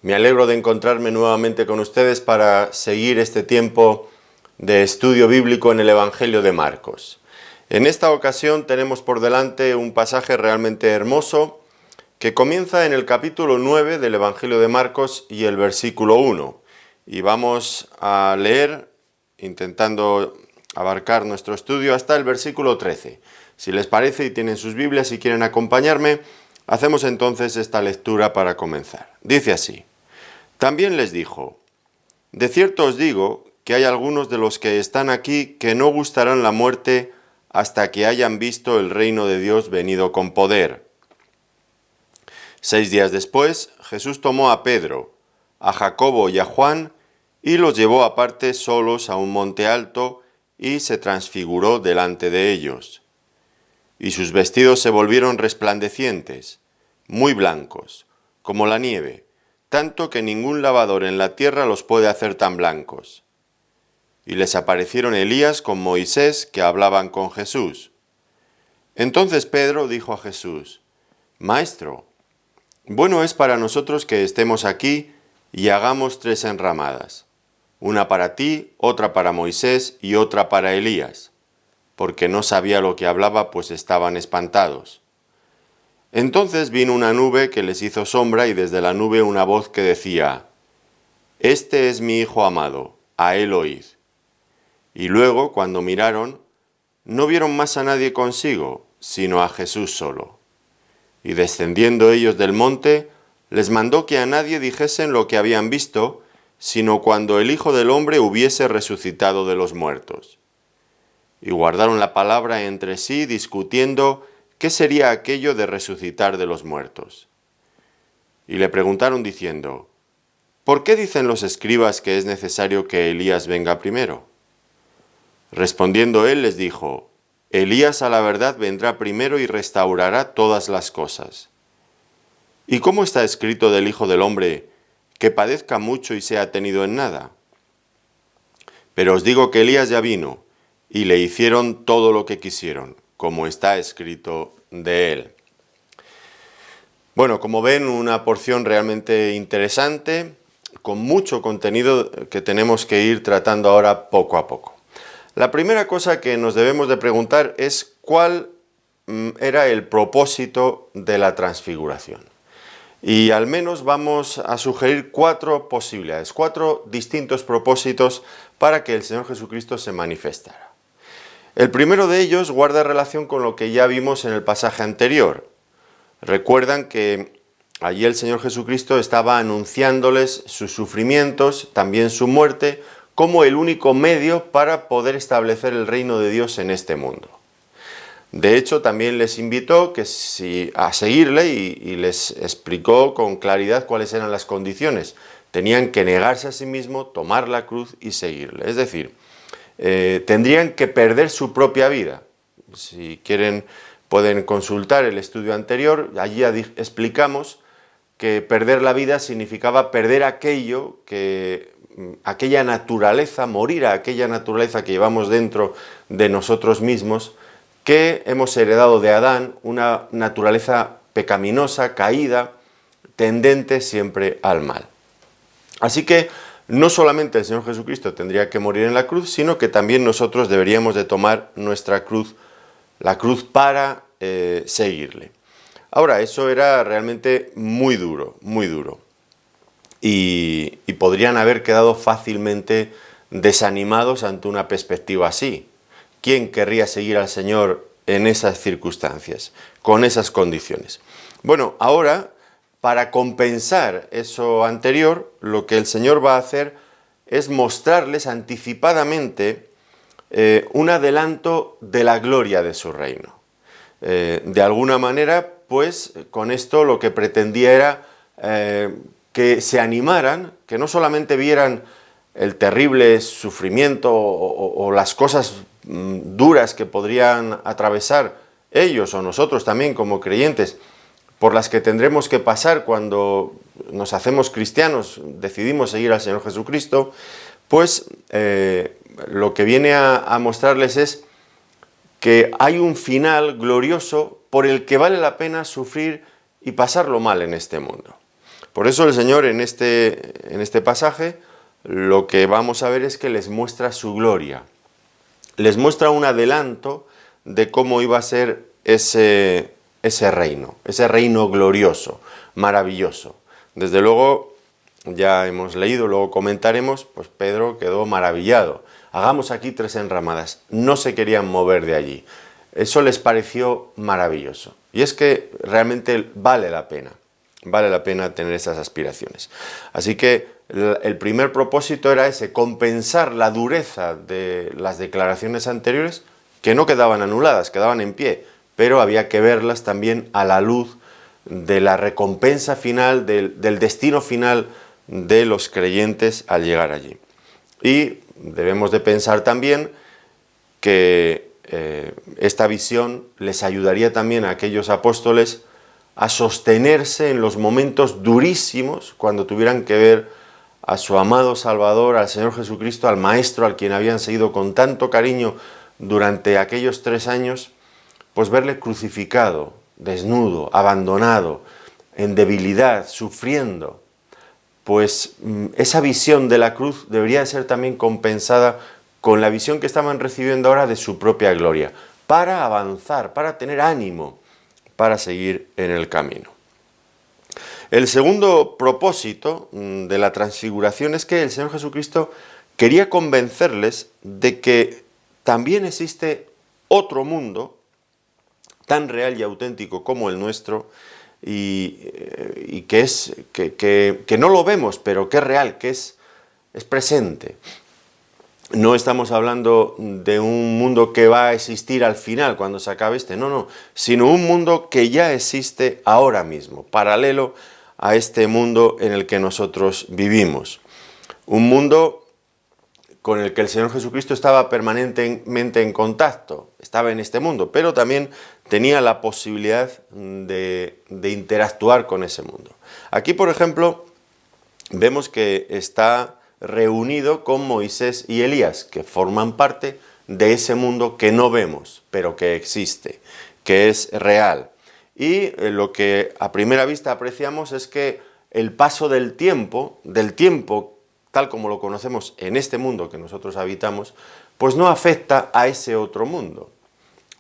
Me alegro de encontrarme nuevamente con ustedes para seguir este tiempo de estudio bíblico en el Evangelio de Marcos. En esta ocasión tenemos por delante un pasaje realmente hermoso que comienza en el capítulo 9 del Evangelio de Marcos y el versículo 1. Y vamos a leer, intentando abarcar nuestro estudio, hasta el versículo 13. Si les parece y tienen sus Biblias y quieren acompañarme, hacemos entonces esta lectura para comenzar. Dice así: También les dijo: De cierto os digo que hay algunos de los que están aquí que no gustarán la muerte hasta que hayan visto el reino de Dios venido con poder. 6 días después, Jesús tomó a Pedro, a Jacobo y a Juan y los llevó aparte solos a un monte alto y se transfiguró delante de ellos. Y sus vestidos se volvieron resplandecientes, muy blancos, como la nieve, tanto que ningún lavador en la tierra los puede hacer tan blancos. Y les aparecieron Elías con Moisés, que hablaban con Jesús. Entonces Pedro dijo a Jesús: Maestro, bueno es para nosotros que estemos aquí y hagamos 3 enramadas, una para ti, otra para Moisés y otra para Elías, porque no sabía lo que hablaba, pues estaban espantados. Entonces vino una nube que les hizo sombra y desde la nube una voz que decía: Este es mi Hijo amado, a él oíd. Y luego, cuando miraron, no vieron más a nadie consigo, sino a Jesús solo. Y descendiendo ellos del monte, les mandó que a nadie dijesen lo que habían visto, sino cuando el Hijo del Hombre hubiese resucitado de los muertos. Y guardaron la palabra entre sí, discutiendo qué sería aquello de resucitar de los muertos. Y le preguntaron diciendo: ¿Por qué dicen los escribas que es necesario que Elías venga primero? Respondiendo él les dijo: Elías a la verdad vendrá primero y restaurará todas las cosas. ¿Y cómo está escrito del Hijo del Hombre, que padezca mucho y sea tenido en nada? Pero os digo que Elías ya vino, y le hicieron todo lo que quisieron, como está escrito de él. Bueno, como ven, una porción realmente interesante, con mucho contenido que tenemos que ir tratando ahora poco a poco. La primera cosa que nos debemos de preguntar es cuál era el propósito de la transfiguración. Y al menos vamos a sugerir 4 posibilidades, 4 distintos propósitos para que el Señor Jesucristo se manifestara. El primero de ellos guarda relación con lo que ya vimos en el pasaje anterior. Recuerdan que allí el Señor Jesucristo estaba anunciándoles sus sufrimientos, también su muerte, como el único medio para poder establecer el reino de Dios en este mundo. De hecho, también les invitó a seguirle y les explicó con claridad cuáles eran las condiciones. Tenían que negarse a sí mismos, tomar la cruz y seguirle. Es decir, tendrían que perder su propia vida. Si quieren, pueden consultar el estudio anterior. Allí explicamos que perder la vida significaba perder aquella naturaleza, morir a aquella naturaleza que llevamos dentro de nosotros mismos, que hemos heredado de Adán, una naturaleza pecaminosa, caída, tendente siempre al mal. Así que no solamente el Señor Jesucristo tendría que morir en la cruz, sino que también nosotros deberíamos de tomar nuestra cruz, la cruz para seguirle. Ahora, eso era realmente muy duro, muy duro. Y podrían haber quedado fácilmente desanimados ante una perspectiva así. ¿Quién querría seguir al Señor en esas circunstancias, con esas condiciones? Bueno, ahora, para compensar eso anterior, lo que el Señor va a hacer es mostrarles anticipadamente un adelanto de la gloria de su reino. De alguna manera, pues, con esto lo que pretendía era que se animaran, que no solamente vieran el terrible sufrimiento o las cosas duras que podrían atravesar ellos o nosotros también como creyentes, por las que tendremos que pasar cuando nos hacemos cristianos, decidimos seguir al Señor Jesucristo, pues lo que viene a mostrarles es que hay un final glorioso por el que vale la pena sufrir y pasarlo mal en este mundo. Por eso el Señor en este pasaje lo que vamos a ver es que les muestra su gloria. Les muestra un adelanto de cómo iba a ser ese reino glorioso, maravilloso. Desde luego, ya hemos leído, luego comentaremos, pues Pedro quedó maravillado. Hagamos aquí 3 enramadas. No se querían mover de allí. Eso les pareció maravilloso. Y es que realmente vale la pena tener esas aspiraciones. Así que el primer propósito era ese, compensar la dureza de las declaraciones anteriores, que no quedaban anuladas, quedaban en pie, pero había que verlas también a la luz de la recompensa final, del destino final de los creyentes al llegar allí. Y debemos de pensar también que esta visión les ayudaría también a aquellos apóstoles a sostenerse en los momentos durísimos, cuando tuvieran que ver a su amado Salvador, al Señor Jesucristo, al Maestro, al quien habían seguido con tanto cariño durante aquellos 3 años, pues verle crucificado, desnudo, abandonado, en debilidad, sufriendo. Pues esa visión de la cruz debería de ser también compensada con la visión que estaban recibiendo ahora de su propia gloria, para avanzar, para tener ánimo, para seguir en el camino. El segundo propósito de la transfiguración es que el Señor Jesucristo quería convencerles de que también existe otro mundo tan real y auténtico como el nuestro, y que no lo vemos, pero que es real, que es presente. No estamos hablando de un mundo que va a existir al final, cuando se acabe no, sino un mundo que ya existe ahora mismo, paralelo a este mundo en el que nosotros vivimos. Un mundo con el que el Señor Jesucristo estaba permanentemente en contacto, estaba en este mundo, pero también tenía la posibilidad de interactuar con ese mundo. Aquí, por ejemplo, vemos que está reunido con Moisés y Elías, que forman parte de ese mundo que no vemos, pero que existe, que es real. Y lo que a primera vista apreciamos es que el paso del tiempo tal como lo conocemos en este mundo que nosotros habitamos, pues no afecta a ese otro mundo.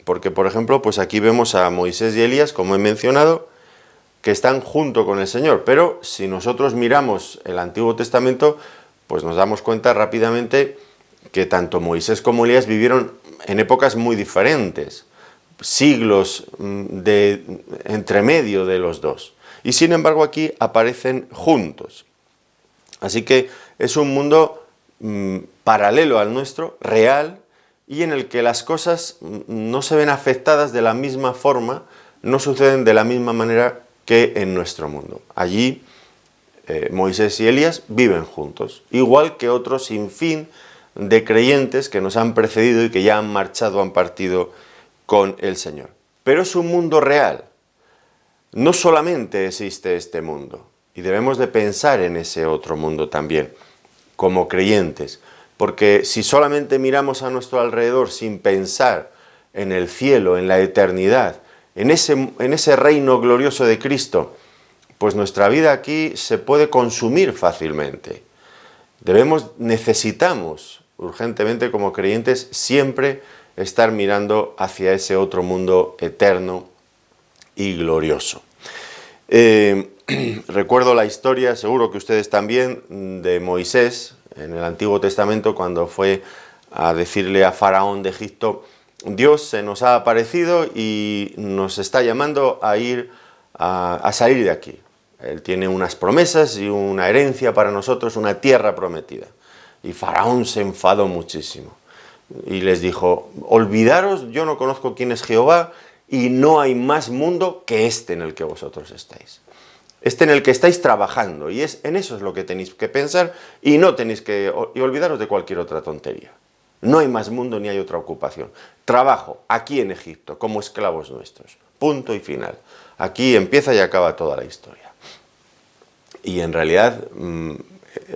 Porque, por ejemplo, pues aquí vemos a Moisés y Elías, como he mencionado, que están junto con el Señor. Pero si nosotros miramos el Antiguo Testamento, pues nos damos cuenta rápidamente que tanto Moisés como Elías vivieron en épocas muy diferentes, siglos de entremedio de los dos. Y sin embargo aquí aparecen juntos. Así que es un mundo paralelo al nuestro, real, y en el que las cosas no se ven afectadas de la misma forma, no suceden de la misma manera que en nuestro mundo. Allí Moisés y Elías viven juntos, igual que otro sinfín de creyentes que nos han precedido y que ya han marchado, han partido con el Señor. Pero es un mundo real. No solamente existe este mundo, y debemos de pensar en ese otro mundo también, como creyentes, porque si solamente miramos a nuestro alrededor sin pensar en el cielo, en la eternidad, en ese reino glorioso de Cristo, pues nuestra vida aquí se puede consumir fácilmente. Necesitamos urgentemente como creyentes siempre estar mirando hacia ese otro mundo eterno y glorioso. Recuerdo la historia, seguro que ustedes también, de Moisés en el Antiguo Testamento, cuando fue a decirle a Faraón de Egipto: Dios se nos ha aparecido y nos está llamando a ir a salir de aquí. Él tiene unas promesas y una herencia para nosotros, una tierra prometida. Y Faraón se enfadó muchísimo y les dijo: olvidaros, yo no conozco quién es Jehová y no hay más mundo que este en el que vosotros estáis. Este en el que estáis trabajando, y en eso es lo que tenéis que pensar, y no tenéis que olvidaros de cualquier otra tontería. No hay más mundo ni hay otra ocupación. Trabajo aquí en Egipto como esclavos nuestros. Punto y final. Aquí empieza y acaba toda la historia. Y en realidad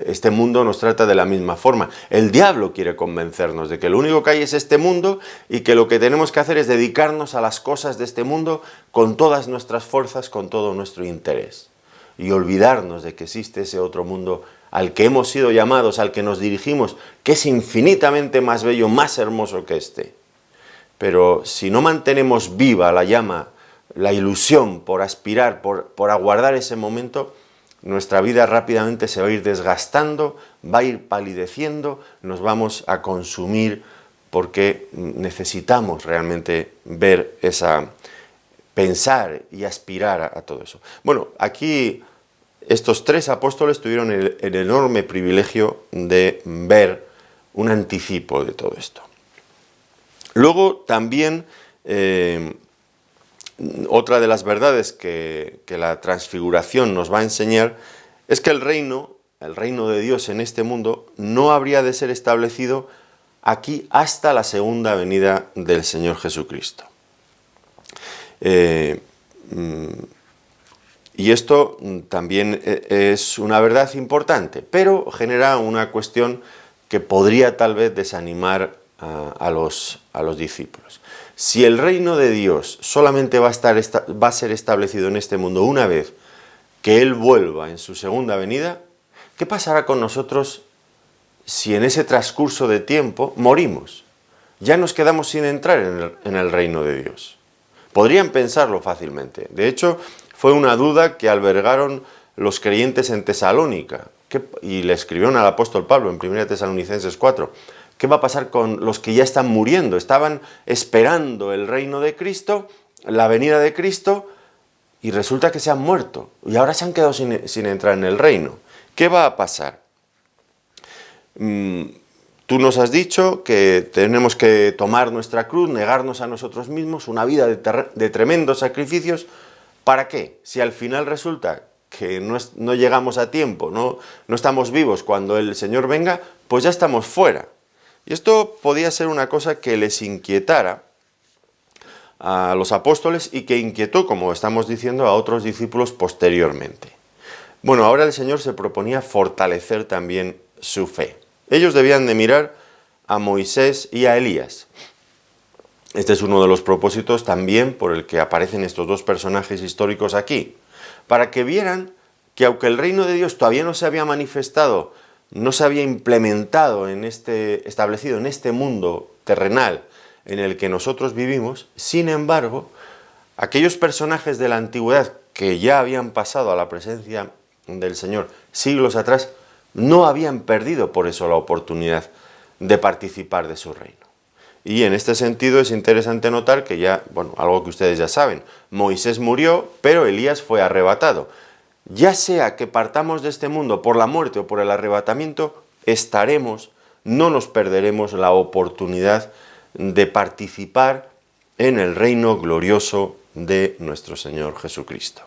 este mundo nos trata de la misma forma. El diablo quiere convencernos de que lo único que hay es este mundo y que lo que tenemos que hacer es dedicarnos a las cosas de este mundo con todas nuestras fuerzas, con todo nuestro interés. y olvidarnos de que existe ese otro mundo al que hemos sido llamados, al que nos dirigimos, que es infinitamente más bello, más hermoso que este. Pero si no mantenemos viva la llama, la ilusión por aspirar, por aguardar ese momento, nuestra vida rápidamente se va a ir desgastando, va a ir palideciendo, nos vamos a consumir porque necesitamos realmente ver pensar y aspirar a todo eso. Bueno, aquí estos tres apóstoles tuvieron el enorme privilegio de ver un anticipo de todo esto. Luego también otra de las verdades que la transfiguración nos va a enseñar es que el reino de Dios en este mundo no habría de ser establecido aquí hasta la segunda venida del Señor Jesucristo. Y esto también es una verdad importante, pero genera una cuestión que podría tal vez desanimar a los discípulos. Si el reino de Dios solamente va a ser establecido en este mundo una vez que Él vuelva en su segunda venida, ¿qué pasará con nosotros si en ese transcurso de tiempo morimos? Ya nos quedamos sin entrar en el reino de Dios. Podrían pensarlo fácilmente. De hecho, fue una duda que albergaron los creyentes en Tesalónica, y le escribieron al apóstol Pablo en 1 Tesalonicenses 4. ¿Qué va a pasar con los que ya están muriendo? Estaban esperando el reino de Cristo, la venida de Cristo, y resulta que se han muerto. Y ahora se han quedado sin entrar en el reino. ¿Qué va a pasar? Tú nos has dicho que tenemos que tomar nuestra cruz, negarnos a nosotros mismos, una vida de tremendos sacrificios. ¿Para qué? Si al final resulta que no llegamos a tiempo, no estamos vivos cuando el Señor venga, pues ya estamos fuera. Y esto podía ser una cosa que les inquietara a los apóstoles y que inquietó, como estamos diciendo, a otros discípulos posteriormente. Bueno, ahora el Señor se proponía fortalecer también su fe. Ellos debían de mirar a Moisés y a Elías. Este es uno de los propósitos también por el que aparecen estos dos personajes históricos aquí, para que vieran que aunque el reino de Dios todavía no se había manifestado, no se había implementado establecido en este mundo terrenal en el que nosotros vivimos, sin embargo, aquellos personajes de la antigüedad que ya habían pasado a la presencia del Señor siglos atrás, no habían perdido por eso la oportunidad de participar de su reino. Y en este sentido es interesante notar que algo que ustedes ya saben, Moisés murió, pero Elías fue arrebatado. Ya sea que partamos de este mundo por la muerte o por el arrebatamiento, no nos perderemos la oportunidad de participar en el reino glorioso de nuestro Señor Jesucristo.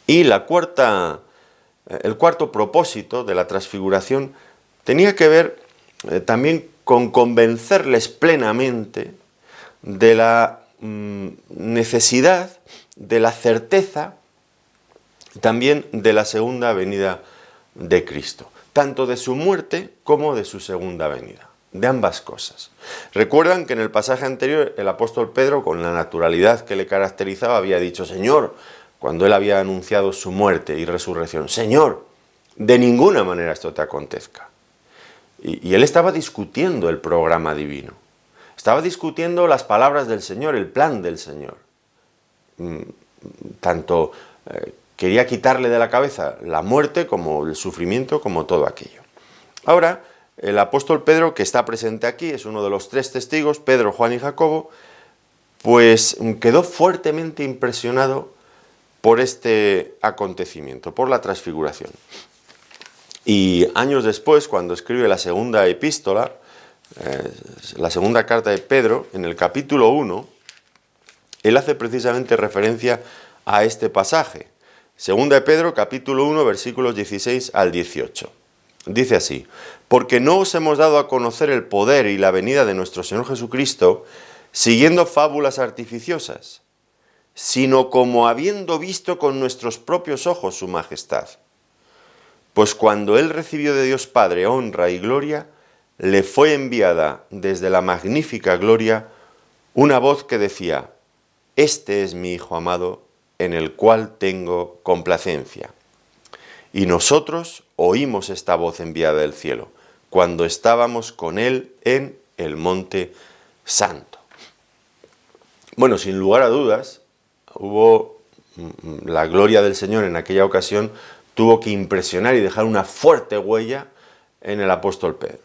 Y el cuarto propósito de la transfiguración tenía que ver también con convencerles plenamente de la necesidad, de la certeza, también de la segunda venida de Cristo, tanto de su muerte como de su segunda venida, de ambas cosas. Recuerdan que en el pasaje anterior el apóstol Pedro, con la naturalidad que le caracterizaba, había dicho: Señor, cuando él había anunciado su muerte y resurrección, Señor, de ninguna manera esto te acontezca. Y él estaba discutiendo el programa divino, estaba discutiendo las palabras del Señor, el plan del Señor. Tanto quería quitarle de la cabeza la muerte como el sufrimiento, como todo aquello. Ahora, el apóstol Pedro, que está presente aquí, es uno de los tres testigos, Pedro, Juan y Jacobo, pues quedó fuertemente impresionado por este acontecimiento, por la transfiguración. Y años después, cuando escribe la segunda epístola, la segunda carta de Pedro, en el capítulo 1, él hace precisamente referencia a este pasaje. Segunda de Pedro, capítulo 1, versículos 16 al 18. Dice así: porque no os hemos dado a conocer el poder y la venida de nuestro Señor Jesucristo siguiendo fábulas artificiosas, sino como habiendo visto con nuestros propios ojos su majestad. Pues cuando él recibió de Dios Padre honra y gloria, le fue enviada desde la magnífica gloria una voz que decía: Este es mi Hijo amado, en el cual tengo complacencia. Y nosotros oímos esta voz enviada del cielo, cuando estábamos con él en el monte santo. Bueno, sin lugar a dudas, la gloria del Señor en aquella ocasión tuvo que impresionar y dejar una fuerte huella en el apóstol Pedro.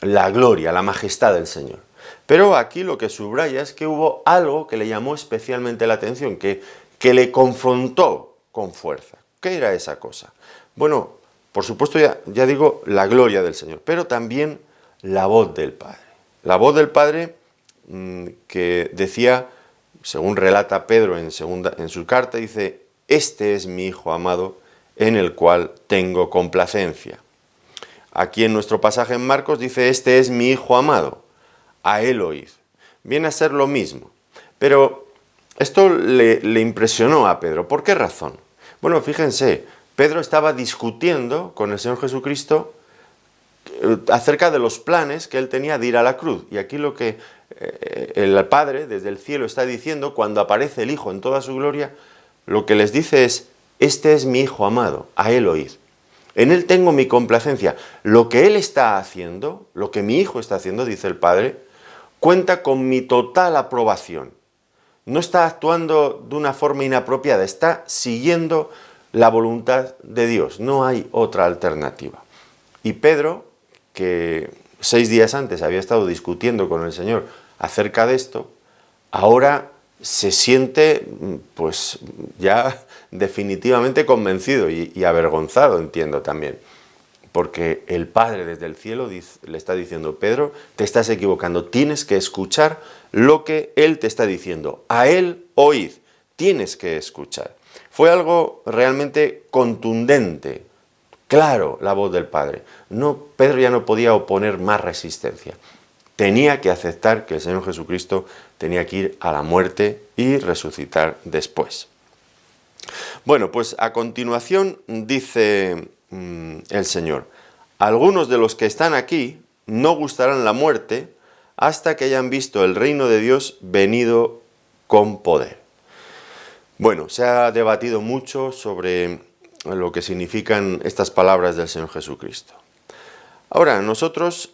La gloria, la majestad del Señor. Pero aquí lo que subraya es que hubo algo que le llamó especialmente la atención, que le confrontó con fuerza. ¿Qué era esa cosa? Bueno, por supuesto ya digo la gloria del Señor, pero también la voz del Padre. La voz del Padre que decía, según relata Pedro en su carta, dice: este es mi Hijo amado, en el cual tengo complacencia. Aquí en nuestro pasaje en Marcos dice: este es mi Hijo amado, a él oíd. Viene a ser lo mismo, pero esto le impresionó a Pedro. ¿Por qué razón? Bueno, fíjense, Pedro estaba discutiendo con el Señor Jesucristo acerca de los planes que él tenía de ir a la cruz. Y aquí lo que el Padre desde el cielo está diciendo, cuando aparece el Hijo en toda su gloria, lo que les dice es: este es mi Hijo amado, a él oíd. En él tengo mi complacencia. Lo que él está haciendo, lo que mi Hijo está haciendo, dice el Padre, cuenta con mi total aprobación. No está actuando de una forma inapropiada, está siguiendo la voluntad de Dios. No hay otra alternativa. Y Pedro, que 6 días antes había estado discutiendo con el Señor acerca de esto, ahora se siente pues ya definitivamente convencido y avergonzado, entiendo también. Porque el Padre desde el cielo le está diciendo: Pedro, te estás equivocando, tienes que escuchar lo que Él te está diciendo. A Él oíd, tienes que escuchar. Fue algo realmente contundente, claro, la voz del Padre. Pedro ya no podía oponer más resistencia. Tenía que aceptar que el Señor Jesucristo tenía que ir a la muerte y resucitar después. Bueno, pues a continuación dice el Señor: algunos de los que están aquí no gustarán la muerte hasta que hayan visto el reino de Dios venido con poder. Bueno, se ha debatido mucho sobre lo que significan estas palabras del Señor Jesucristo. Ahora, nosotros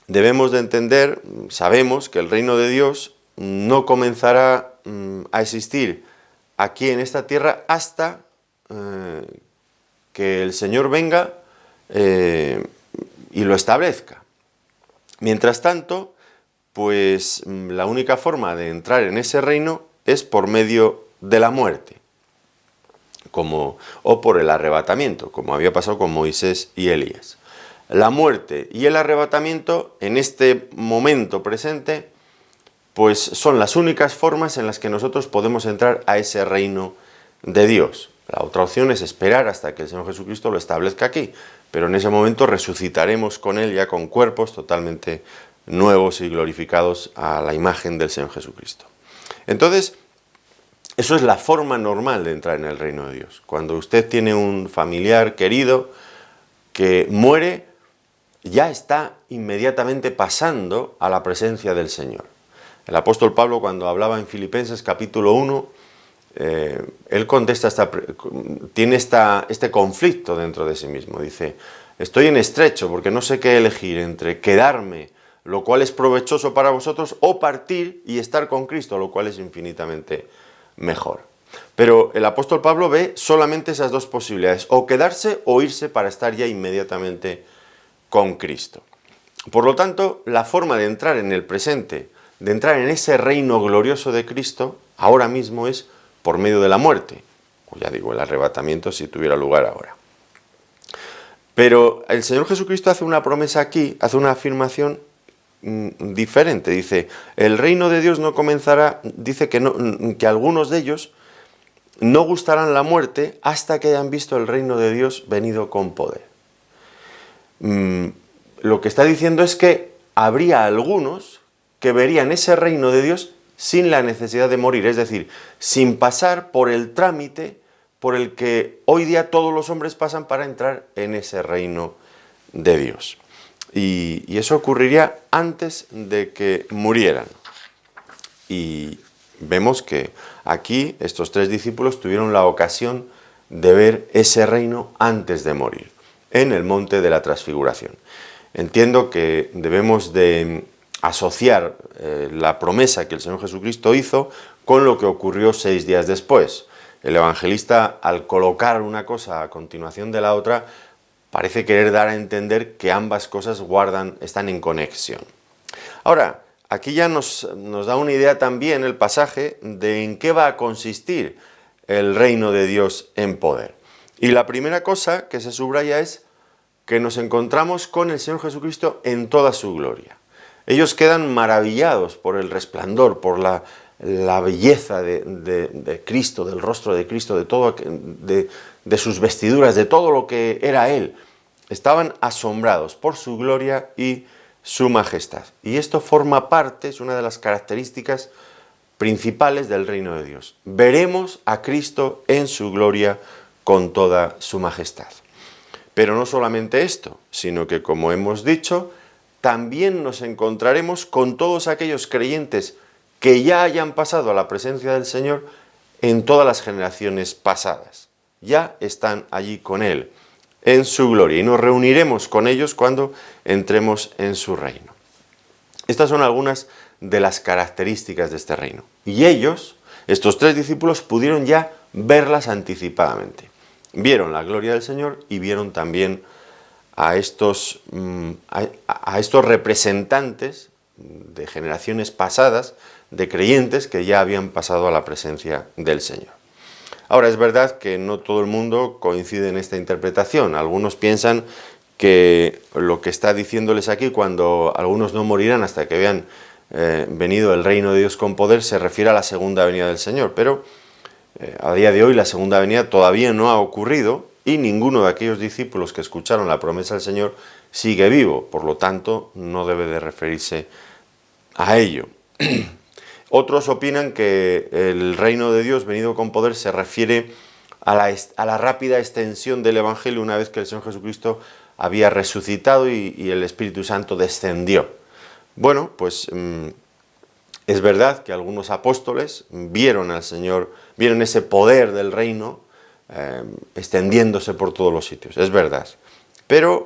debemos de entender, sabemos que el reino de Dios no comenzará a existir aquí en esta tierra hasta que el Señor venga y lo establezca. Mientras tanto, pues la única forma de entrar en ese reino es por medio de la muerte, o por el arrebatamiento, como había pasado con Moisés y Elías. La muerte y el arrebatamiento en este momento presente pues son las únicas formas en las que nosotros podemos entrar a ese reino de Dios. La otra opción es esperar hasta que el Señor Jesucristo lo establezca aquí, pero en ese momento resucitaremos con Él ya con cuerpos totalmente nuevos y glorificados a la imagen del Señor Jesucristo. Entonces, eso es la forma normal de entrar en el reino de Dios. Cuando usted tiene un familiar querido que muere, ya está inmediatamente pasando a la presencia del Señor. El apóstol Pablo, cuando hablaba en Filipenses capítulo 1, él contesta tiene este conflicto dentro de sí mismo. Dice: estoy en estrecho porque no sé qué elegir entre quedarme, lo cual es provechoso para vosotros, o partir y estar con Cristo, lo cual es infinitamente mejor. Pero el apóstol Pablo ve solamente esas dos posibilidades: o quedarse o irse para estar ya inmediatamente con Cristo. Por lo tanto, la forma de entrar en el presente, de entrar en ese reino glorioso de Cristo, ahora mismo es por medio de la muerte, o ya digo, el arrebatamiento si tuviera lugar ahora. Pero el Señor Jesucristo hace una promesa aquí, hace una afirmación diferente. Dice: el reino de Dios no comenzará, dice que algunos de ellos no gustarán la muerte hasta que hayan visto el reino de Dios venido con poder. Lo que está diciendo es que habría algunos que verían ese reino de Dios sin la necesidad de morir, es decir, sin pasar por el trámite por el que hoy día todos los hombres pasan para entrar en ese reino de Dios. Y eso ocurriría antes de que murieran. Y Vemos que aquí estos 3 discípulos tuvieron la ocasión de ver ese reino antes de morir, en el monte de la transfiguración. Entiendo que debemos de asociar la promesa que el Señor Jesucristo hizo con lo que ocurrió 6 días después. El evangelista, al colocar una cosa a continuación de la otra, parece querer dar a entender que ambas cosas están en conexión. Ahora, aquí ya nos da una idea también el pasaje de en qué va a consistir el reino de Dios en poder. Y la primera cosa que se subraya es que nos encontramos con el Señor Jesucristo en toda su gloria. Ellos quedan maravillados por el resplandor, por la belleza de Cristo, del rostro de Cristo, de sus vestiduras, de todo lo que era Él. Estaban asombrados por su gloria y su majestad. Y esto forma parte, es una de las características principales del reino de Dios. Veremos a Cristo en su gloria con toda su majestad. Pero no solamente esto, sino que, como hemos dicho, también nos encontraremos con todos aquellos creyentes que ya hayan pasado a la presencia del Señor en todas las generaciones pasadas. Ya están allí con Él, en su gloria, y nos reuniremos con ellos cuando entremos en su reino. Estas son algunas de las características de este reino. Y ellos, estos 3 discípulos, pudieron ya verlas anticipadamente. Vieron la gloria del Señor y vieron también a estos representantes de generaciones pasadas, de creyentes que ya habían pasado a la presencia del Señor. Ahora, es verdad que no todo el mundo coincide en esta interpretación. Algunos piensan que lo que está diciéndoles aquí, cuando algunos no morirán hasta que vean venido el reino de Dios con poder, se refiere a la segunda venida del Señor, pero a día de hoy la segunda venida todavía no ha ocurrido y ninguno de aquellos discípulos que escucharon la promesa del Señor sigue vivo, por lo tanto no debe de referirse a ello. Otros opinan que el reino de Dios venido con poder se refiere a la rápida extensión del Evangelio una vez que el Señor Jesucristo había resucitado y el Espíritu Santo descendió. Bueno, pues es verdad que algunos apóstoles vieron al Señor, vieron ese poder del reino extendiéndose por todos los sitios, es verdad. Pero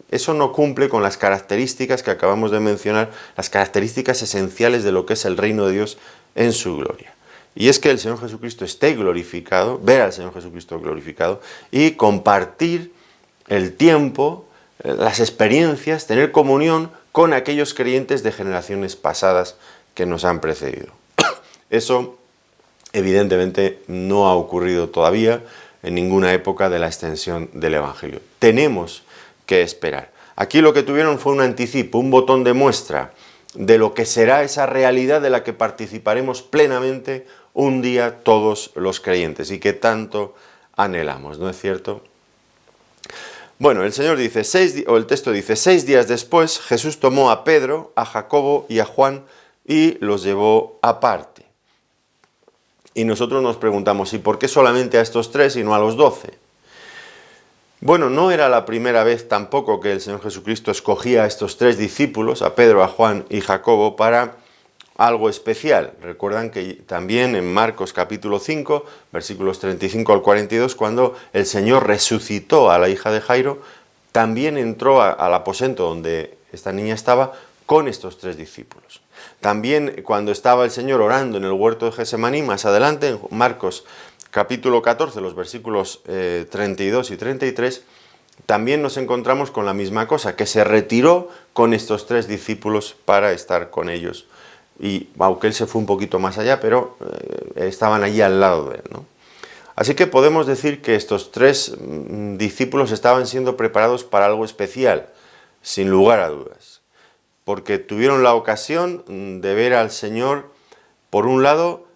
eso no cumple con las características que acabamos de mencionar, las características esenciales de lo que es el reino de Dios en su gloria. Y es que el Señor Jesucristo esté glorificado, ver al Señor Jesucristo glorificado y compartir el tiempo, las experiencias, tener comunión con aquellos creyentes de generaciones pasadas que nos han precedido. Eso evidentemente no ha ocurrido todavía en ninguna época de la extensión del Evangelio. Tenemos que esperar. Aquí lo que tuvieron fue un anticipo, un botón de muestra de lo que será esa realidad de la que participaremos plenamente un día todos los creyentes y que tanto anhelamos, ¿no es cierto? Bueno, el Señor dice, el texto dice, 6 días después Jesús tomó a Pedro, a Jacobo y a Juan y los llevó aparte. Y nosotros nos preguntamos, ¿y por qué solamente a estos 3 y no a los 12? Bueno, no era la primera vez tampoco que el Señor Jesucristo escogía a estos 3 discípulos, a Pedro, a Juan y Jacobo, para algo especial. Recuerdan que también en Marcos capítulo 5, versículos 35 al 42, cuando el Señor resucitó a la hija de Jairo, también entró al aposento donde esta niña estaba con estos 3 discípulos. También cuando estaba el Señor orando en el huerto de Getsemaní, más adelante, en Marcos capítulo 14, los versículos 32 y 33, también nos encontramos con la misma cosa, que se retiró con estos 3 discípulos para estar con ellos. Y aunque él se fue un poquito más allá, pero estaban allí al lado de él, ¿no? Así que podemos decir que estos 3 discípulos estaban siendo preparados para algo especial, sin lugar a dudas. Porque tuvieron la ocasión de ver al Señor, por un lado,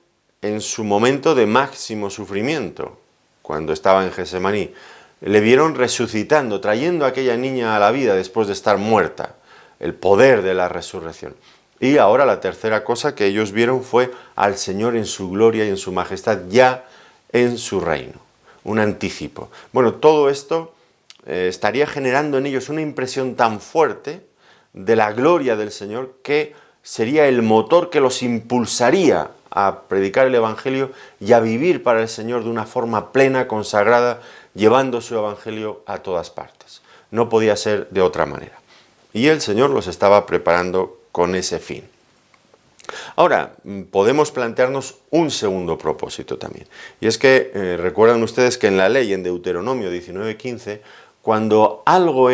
en su momento de máximo sufrimiento, cuando estaba en Getsemaní. Le vieron resucitando, trayendo a aquella niña a la vida después de estar muerta, el poder de la resurrección. Y ahora la tercera cosa que ellos vieron fue al Señor en su gloria y en su majestad, ya en su reino, un anticipo. Bueno, todo esto estaría generando en ellos una impresión tan fuerte de la gloria del Señor que sería el motor que los impulsaría a predicar el Evangelio y a vivir para el Señor de una forma plena, consagrada, llevando su Evangelio a todas partes. No podía ser de otra manera. Y el Señor los estaba preparando con ese fin. Ahora, podemos plantearnos un segundo propósito también. Y es que, recuerdan ustedes que en la ley, en Deuteronomio 19:15, cuando algo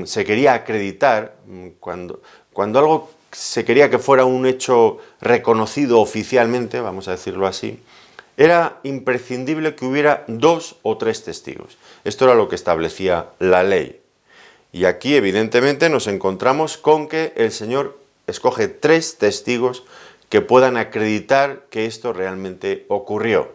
se quería acreditar, cuando algo se quería que fuera un hecho reconocido oficialmente, vamos a decirlo así, era imprescindible que hubiera 2 o 3 testigos. Esto era lo que establecía la ley. Y aquí, evidentemente, nos encontramos con que el Señor escoge 3 testigos que puedan acreditar que esto realmente ocurrió.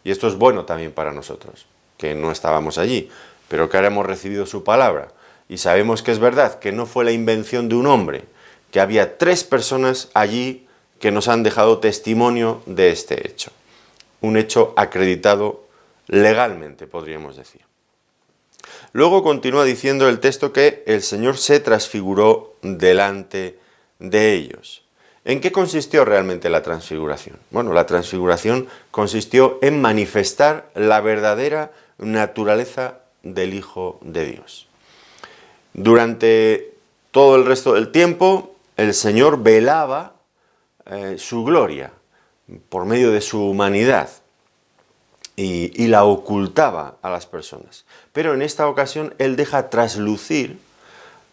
Y esto es bueno también para nosotros, que no estábamos allí, pero que ahora hemos recibido su palabra. Y sabemos que es verdad, que no fue la invención de un hombre, que había 3 personas allí que nos han dejado testimonio de este hecho. Un hecho acreditado legalmente, podríamos decir. Luego continúa diciendo el texto que el Señor se transfiguró delante de ellos. ¿En qué consistió realmente la transfiguración? Bueno, la transfiguración consistió en manifestar la verdadera naturaleza del Hijo de Dios. Durante todo el resto del tiempo, el Señor velaba su gloria por medio de su humanidad y la ocultaba a las personas. Pero en esta ocasión Él deja traslucir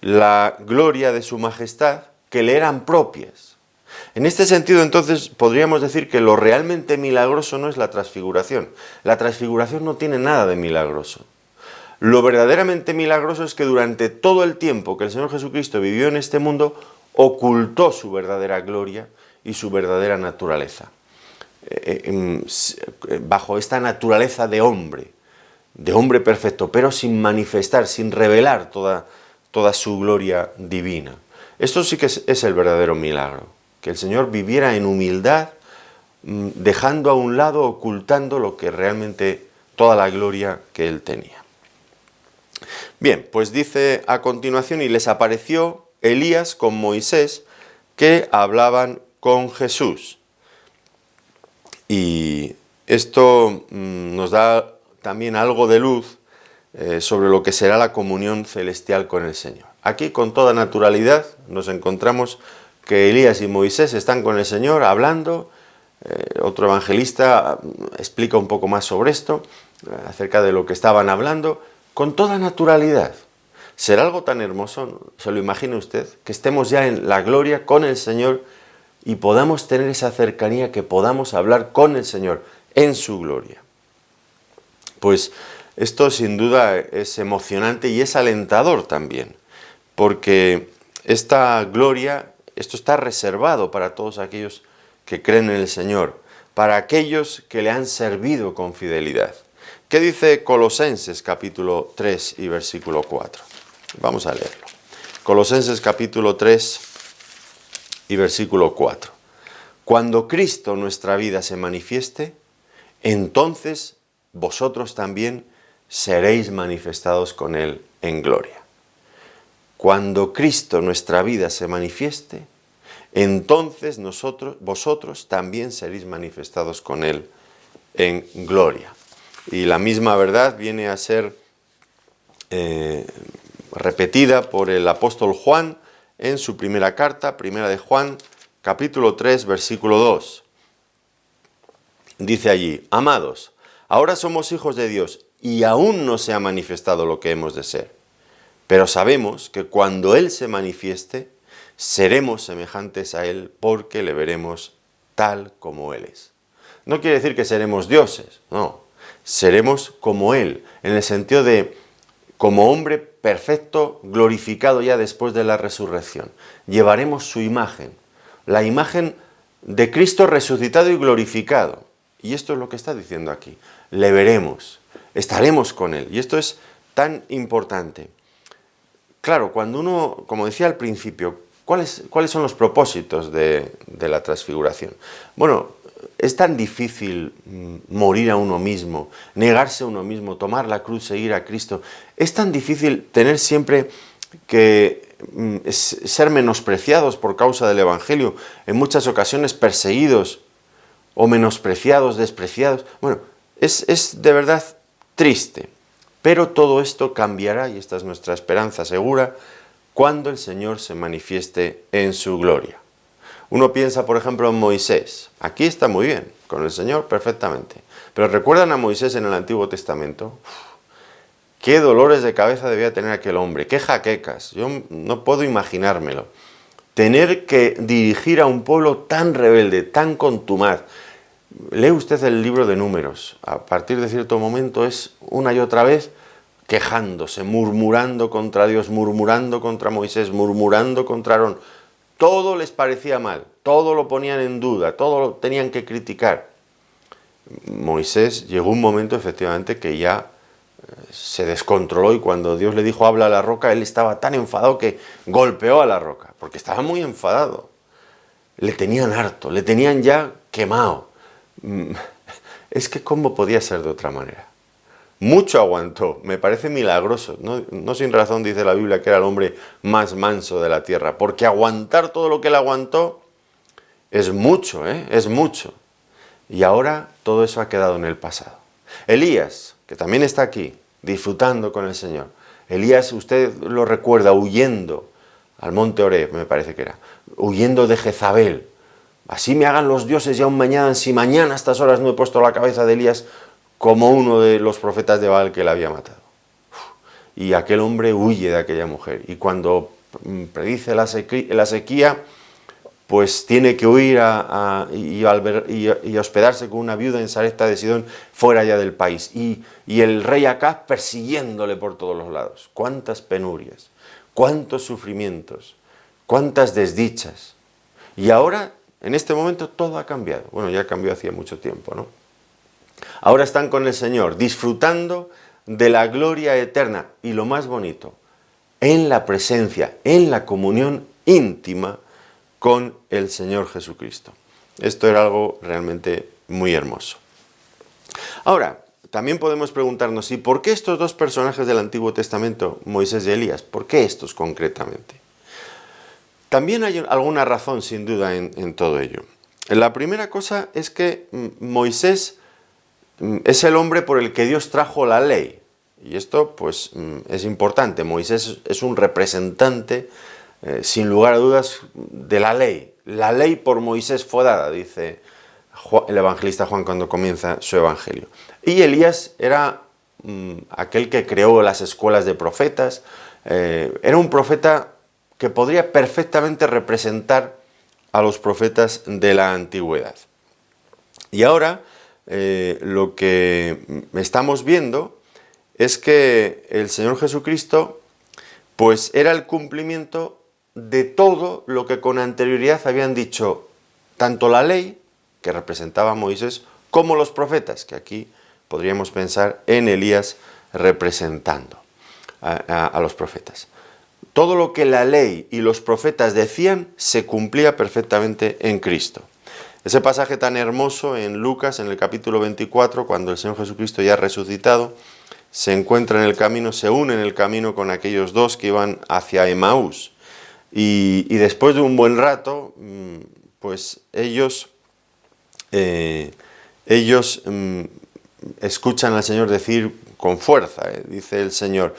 la gloria de su majestad que le eran propias. En este sentido, entonces, podríamos decir que lo realmente milagroso no es la transfiguración. La transfiguración no tiene nada de milagroso. Lo verdaderamente milagroso es que durante todo el tiempo que el Señor Jesucristo vivió en este mundo, ocultó su verdadera gloria y su verdadera naturaleza. Bajo esta naturaleza de hombre perfecto, pero sin manifestar, sin revelar toda su gloria divina. Esto sí que es el verdadero milagro, que el Señor viviera en humildad, dejando a un lado, ocultando lo que realmente, toda la gloria que Él tenía. Bien, pues dice a continuación, y les apareció Elías con Moisés, que hablaban con Jesús. Y esto nos da también algo de luz sobre lo que será la comunión celestial con el Señor. Aquí, con toda naturalidad, nos encontramos que Elías y Moisés están con el Señor hablando. Otro evangelista explica un poco más sobre esto, acerca de lo que estaban hablando, con toda naturalidad. ¿Será algo tan hermoso, se lo imagina usted, que estemos ya en la gloria con el Señor y podamos tener esa cercanía, que podamos hablar con el Señor en su gloria? Pues esto sin duda es emocionante y es alentador también, porque esta gloria, esto está reservado para todos aquellos que creen en el Señor, para aquellos que le han servido con fidelidad. ¿Qué dice Colosenses capítulo 3 y versículo 4? Vamos a leerlo. Colosenses capítulo 3 y versículo 4. Cuando Cristo nuestra vida se manifieste, entonces vosotros también seréis manifestados con Él en gloria. Cuando Cristo nuestra vida se manifieste, entonces vosotros también seréis manifestados con Él en gloria. Y la misma verdad viene a ser repetida por el apóstol Juan en su primera carta, primera de Juan, capítulo 3, versículo 2. Dice allí: amados, ahora somos hijos de Dios y aún no se ha manifestado lo que hemos de ser. Pero sabemos que cuando Él se manifieste, seremos semejantes a Él porque le veremos tal como Él es. No quiere decir que seremos dioses, no. Seremos como Él, en el sentido de como hombre perfecto, glorificado ya después de la resurrección. Llevaremos su imagen, la imagen de Cristo resucitado y glorificado. Y esto es lo que está diciendo aquí. Le veremos, estaremos con Él. Y esto es tan importante. Claro, cuando uno, como decía al principio, ¿cuáles son los propósitos de la transfiguración? Bueno, es tan difícil morir a uno mismo, negarse a uno mismo, tomar la cruz, seguir a Cristo. Es tan difícil tener siempre que ser menospreciados por causa del Evangelio, en muchas ocasiones perseguidos o menospreciados, despreciados. Bueno, es de verdad triste, pero todo esto cambiará, y esta es nuestra esperanza segura, cuando el Señor se manifieste en su gloria. Uno piensa, por ejemplo, en Moisés. Aquí está muy bien, con el Señor perfectamente. Pero ¿recuerdan a Moisés en el Antiguo Testamento? Qué dolores de cabeza debía tener aquel hombre, qué jaquecas. Yo no puedo imaginármelo. Tener que dirigir a un pueblo tan rebelde, tan contumaz. Lee usted el libro de Números. A partir de cierto momento es una y otra vez quejándose, murmurando contra Dios, murmurando contra Moisés, murmurando contra Aarón. Todo les parecía mal, todo lo ponían en duda, todo lo tenían que criticar. Moisés llegó un momento efectivamente que ya se descontroló, y cuando Dios le dijo habla a la roca, él estaba tan enfadado que golpeó a la roca, porque estaba muy enfadado. Le tenían harto, le tenían ya quemado. Es que ¿cómo podía ser de otra manera? Mucho aguantó, me parece milagroso. No sin razón dice la Biblia que era el hombre más manso de la tierra, porque aguantar todo lo que él aguantó es mucho, es mucho. Y ahora todo eso ha quedado en el pasado. Elías, que también está aquí, disfrutando con el Señor. Elías, usted lo recuerda, huyendo al monte Oreb, me parece que era, huyendo de Jezabel. Así me hagan los dioses y aún mañana, si mañana a estas horas no he puesto la cabeza de Elías como uno de los profetas de Baal que la había matado. Y aquel hombre huye de aquella mujer. Y cuando predice la sequía, pues tiene que huir y hospedarse con una viuda en Sarepta de Sidón, fuera ya del país. Y el rey Acab persiguiéndole por todos los lados. Cuántas penurias, cuántos sufrimientos, cuántas desdichas. Y ahora, en este momento, todo ha cambiado. Bueno, ya cambió hacía mucho tiempo, ¿no? Ahora están con el Señor, disfrutando de la gloria eterna. Y lo más bonito, en la presencia, en la comunión íntima con el Señor Jesucristo. Esto era algo realmente muy hermoso. Ahora, también podemos preguntarnos, ¿y por qué estos dos personajes del Antiguo Testamento, Moisés y Elías? ¿Por qué estos concretamente? También hay alguna razón, sin duda, en todo ello. La primera cosa es que Moisés es el hombre por el que Dios trajo la ley. Y esto, pues, es importante. Moisés es un representante, sin lugar a dudas, de la ley. La ley por Moisés fue dada, dice el evangelista Juan cuando comienza su evangelio. Y Elías era aquel que creó las escuelas de profetas. Era un profeta que podría perfectamente representar a los profetas de la antigüedad. Y ahora lo que estamos viendo es que el Señor Jesucristo pues era el cumplimiento de todo lo que con anterioridad habían dicho tanto la ley, que representaba a Moisés, como los profetas, que aquí podríamos pensar en Elías representando a los profetas. Todo lo que la ley y los profetas decían se cumplía perfectamente en Cristo. Ese pasaje tan hermoso en Lucas, en el capítulo 24, cuando el Señor Jesucristo ya ha resucitado, se encuentra en el camino, se une en el camino con aquellos dos que iban hacia Emaús. Y después de un buen rato, pues ellos escuchan al Señor decir con fuerza, dice el Señor,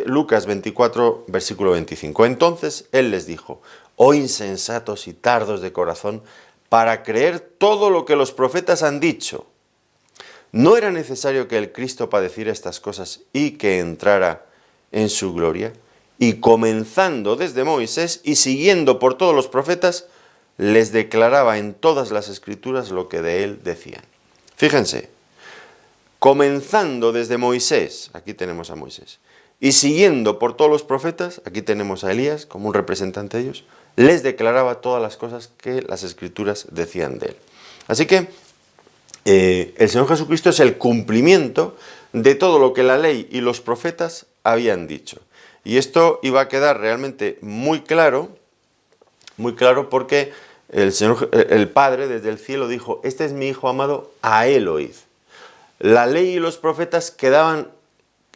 Lucas 24, versículo 25. Entonces Él les dijo, oh insensatos y tardos de corazón, para creer todo lo que los profetas han dicho. ¿No era necesario que el Cristo padeciera estas cosas y que entrara en su gloria? Y comenzando desde Moisés y siguiendo por todos los profetas, les declaraba en todas las Escrituras lo que de él decían. Fíjense, comenzando desde Moisés, aquí tenemos a Moisés, y siguiendo por todos los profetas, aquí tenemos a Elías como un representante de ellos, les declaraba todas las cosas que las Escrituras decían de él. Así que el Señor Jesucristo es el cumplimiento de todo lo que la ley y los profetas habían dicho. Y esto iba a quedar realmente muy claro porque el Padre desde el cielo dijo, este es mi Hijo amado, a él oíd. La ley y los profetas quedaban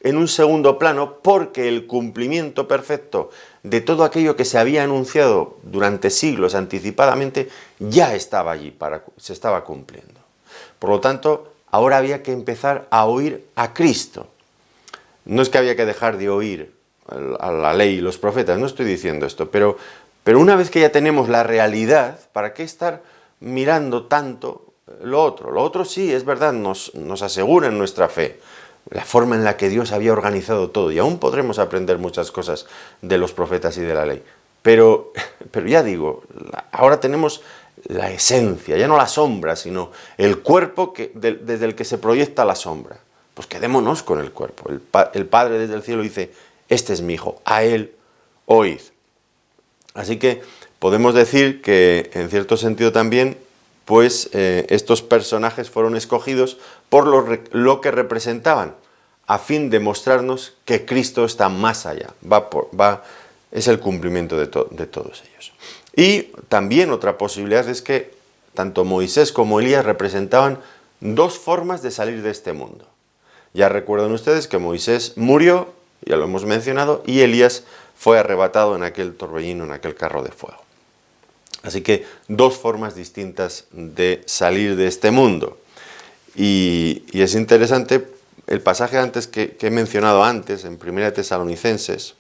en un segundo plano porque el cumplimiento perfecto de todo aquello que se había anunciado durante siglos anticipadamente ya estaba allí, se estaba cumpliendo. Por lo tanto, ahora había que empezar a oír a Cristo. No es que había que dejar de oír a la ley y los profetas, no estoy diciendo esto, pero una vez que ya tenemos la realidad, ¿para qué estar mirando tanto lo otro? Lo otro sí, es verdad, nos asegura en nuestra fe, la forma en la que Dios había organizado todo, y aún podremos aprender muchas cosas de los profetas y de la ley. Pero ya digo, ahora tenemos la esencia, ya no la sombra, sino el cuerpo desde el que se proyecta la sombra. Pues quedémonos con el cuerpo. El Padre desde el cielo dice, este es mi Hijo, a Él oíd. Así que podemos decir que, en cierto sentido también, pues estos personajes fueron escogidos por lo que representaban, a fin de mostrarnos que Cristo está más allá, es el cumplimiento de todos ellos. Y también otra posibilidad es que tanto Moisés como Elías representaban dos formas de salir de este mundo. Ya recuerdan ustedes que Moisés murió, ya lo hemos mencionado, y Elías fue arrebatado en aquel torbellino, en aquel carro de fuego. Así que dos formas distintas de salir de este mundo. Y es interesante el pasaje antes que he mencionado antes, en 1 Tesalonicenses,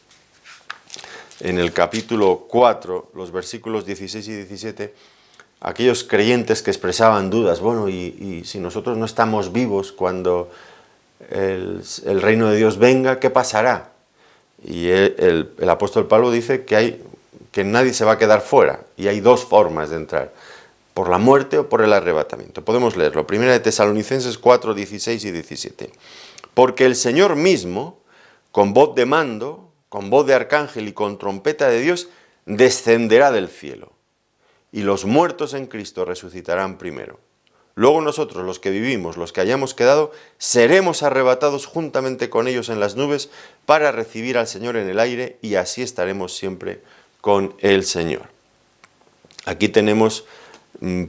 en el capítulo 4, los versículos 16 y 17, aquellos creyentes que expresaban dudas, bueno, y si nosotros no estamos vivos cuando el reino de Dios venga, ¿qué pasará? Y el apóstol Pablo dice que nadie se va a quedar fuera, y hay dos formas de entrar, por la muerte o por el arrebatamiento. Podemos leerlo, 1 Tesalonicenses 4, 16 y 17. Porque el Señor mismo, con voz de mando, con voz de arcángel y con trompeta de Dios, descenderá del cielo, y los muertos en Cristo resucitarán primero. Luego nosotros, los que vivimos, los que hayamos quedado, seremos arrebatados juntamente con ellos en las nubes para recibir al Señor en el aire, y así estaremos siempre con el Señor. Aquí tenemos,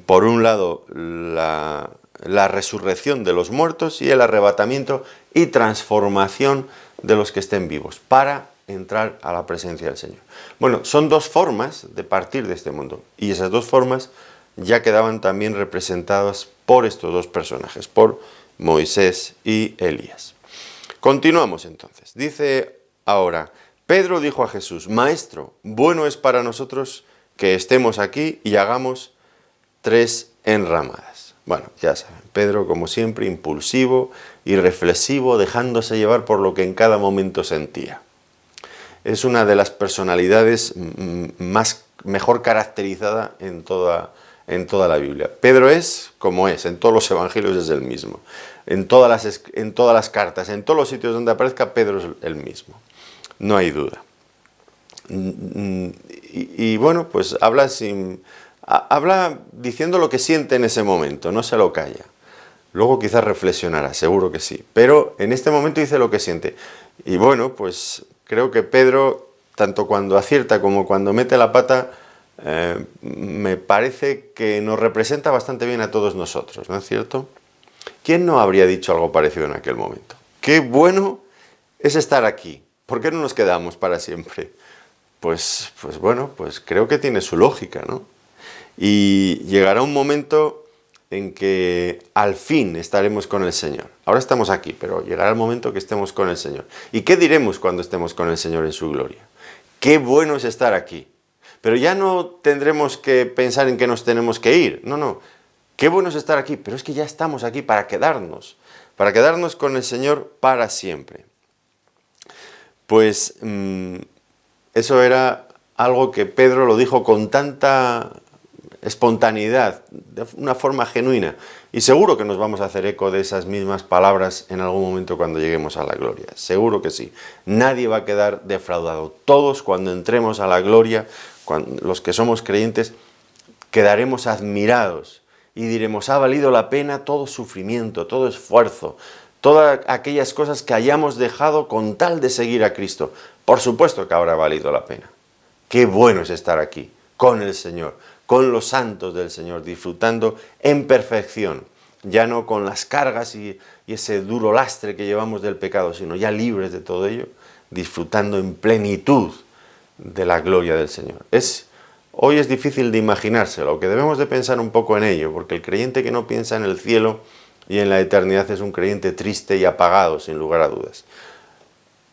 por un lado, la resurrección de los muertos y el arrebatamiento y transformación de los que estén vivos para entrar a la presencia del Señor. Bueno, son dos formas de partir de este mundo, y esas dos formas ya quedaban también representadas por estos dos personajes, por Moisés y Elías. Continuamos entonces. Dice ahora, Pedro dijo a Jesús, Maestro, bueno es para nosotros que estemos aquí y hagamos 3 enramadas. Bueno, ya saben, Pedro como siempre impulsivo y reflexivo, dejándose llevar por lo que en cada momento sentía. Es una de las personalidades mejor caracterizada en toda la Biblia. Pedro es como es, en todos los evangelios es el mismo. En todas las cartas, en todos los sitios donde aparezca, Pedro es el mismo. No hay duda. Y bueno, pues habla diciendo lo que siente en ese momento, no se lo calla. Luego quizás reflexionará, seguro que sí. Pero en este momento dice lo que siente. Y bueno, pues creo que Pedro, tanto cuando acierta como cuando mete la pata, me parece que nos representa bastante bien a todos nosotros, ¿no es cierto? ¿Quién no habría dicho algo parecido en aquel momento? ¡Qué bueno es estar aquí! ¿Por qué no nos quedamos para siempre? Pues bueno, pues creo que tiene su lógica, ¿no? Y llegará un momento en que al fin estaremos con el Señor. Ahora estamos aquí, pero llegará el momento que estemos con el Señor. ¿Y qué diremos cuando estemos con el Señor en su gloria? ¡Qué bueno es estar aquí! Pero ya no tendremos que pensar en que nos tenemos que ir. No. Qué bueno es estar aquí, pero es que ya estamos aquí para quedarnos con el Señor para siempre. Pues eso era algo que Pedro lo dijo con tanta espontaneidad, de una forma genuina. Y seguro que nos vamos a hacer eco de esas mismas palabras en algún momento cuando lleguemos a la gloria. Seguro que sí. Nadie va a quedar defraudado. Todos cuando entremos a la gloria, los que somos creyentes, quedaremos admirados y diremos, ha valido la pena todo sufrimiento, todo esfuerzo, todas aquellas cosas que hayamos dejado con tal de seguir a Cristo. Por supuesto que habrá valido la pena. Qué bueno es estar aquí, con el Señor, con los santos del Señor, disfrutando en perfección ya no con las cargas y ese duro lastre que llevamos del pecado, sino ya libres de todo ello, disfrutando en plenitud de la gloria del Señor. Hoy es difícil de imaginárselo, aunque debemos de pensar un poco en ello, porque el creyente que no piensa en el cielo y en la eternidad es un creyente triste y apagado, sin lugar a dudas.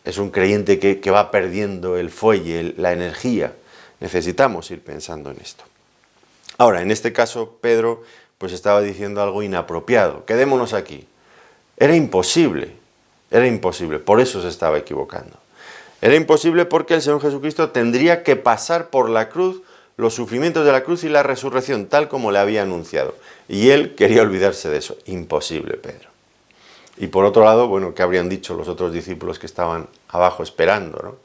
Es un creyente que va perdiendo el fuelle, la energía. Necesitamos ir pensando en esto. Ahora, en este caso, Pedro pues estaba diciendo algo inapropiado. Quedémonos aquí. Era imposible, por eso se estaba equivocando. Era imposible porque el Señor Jesucristo tendría que pasar por la cruz, los sufrimientos de la cruz y la resurrección, tal como le había anunciado. Y él quería olvidarse de eso. Imposible, Pedro. Y por otro lado, bueno, ¿qué habrían dicho los otros discípulos que estaban abajo esperando, ¿no?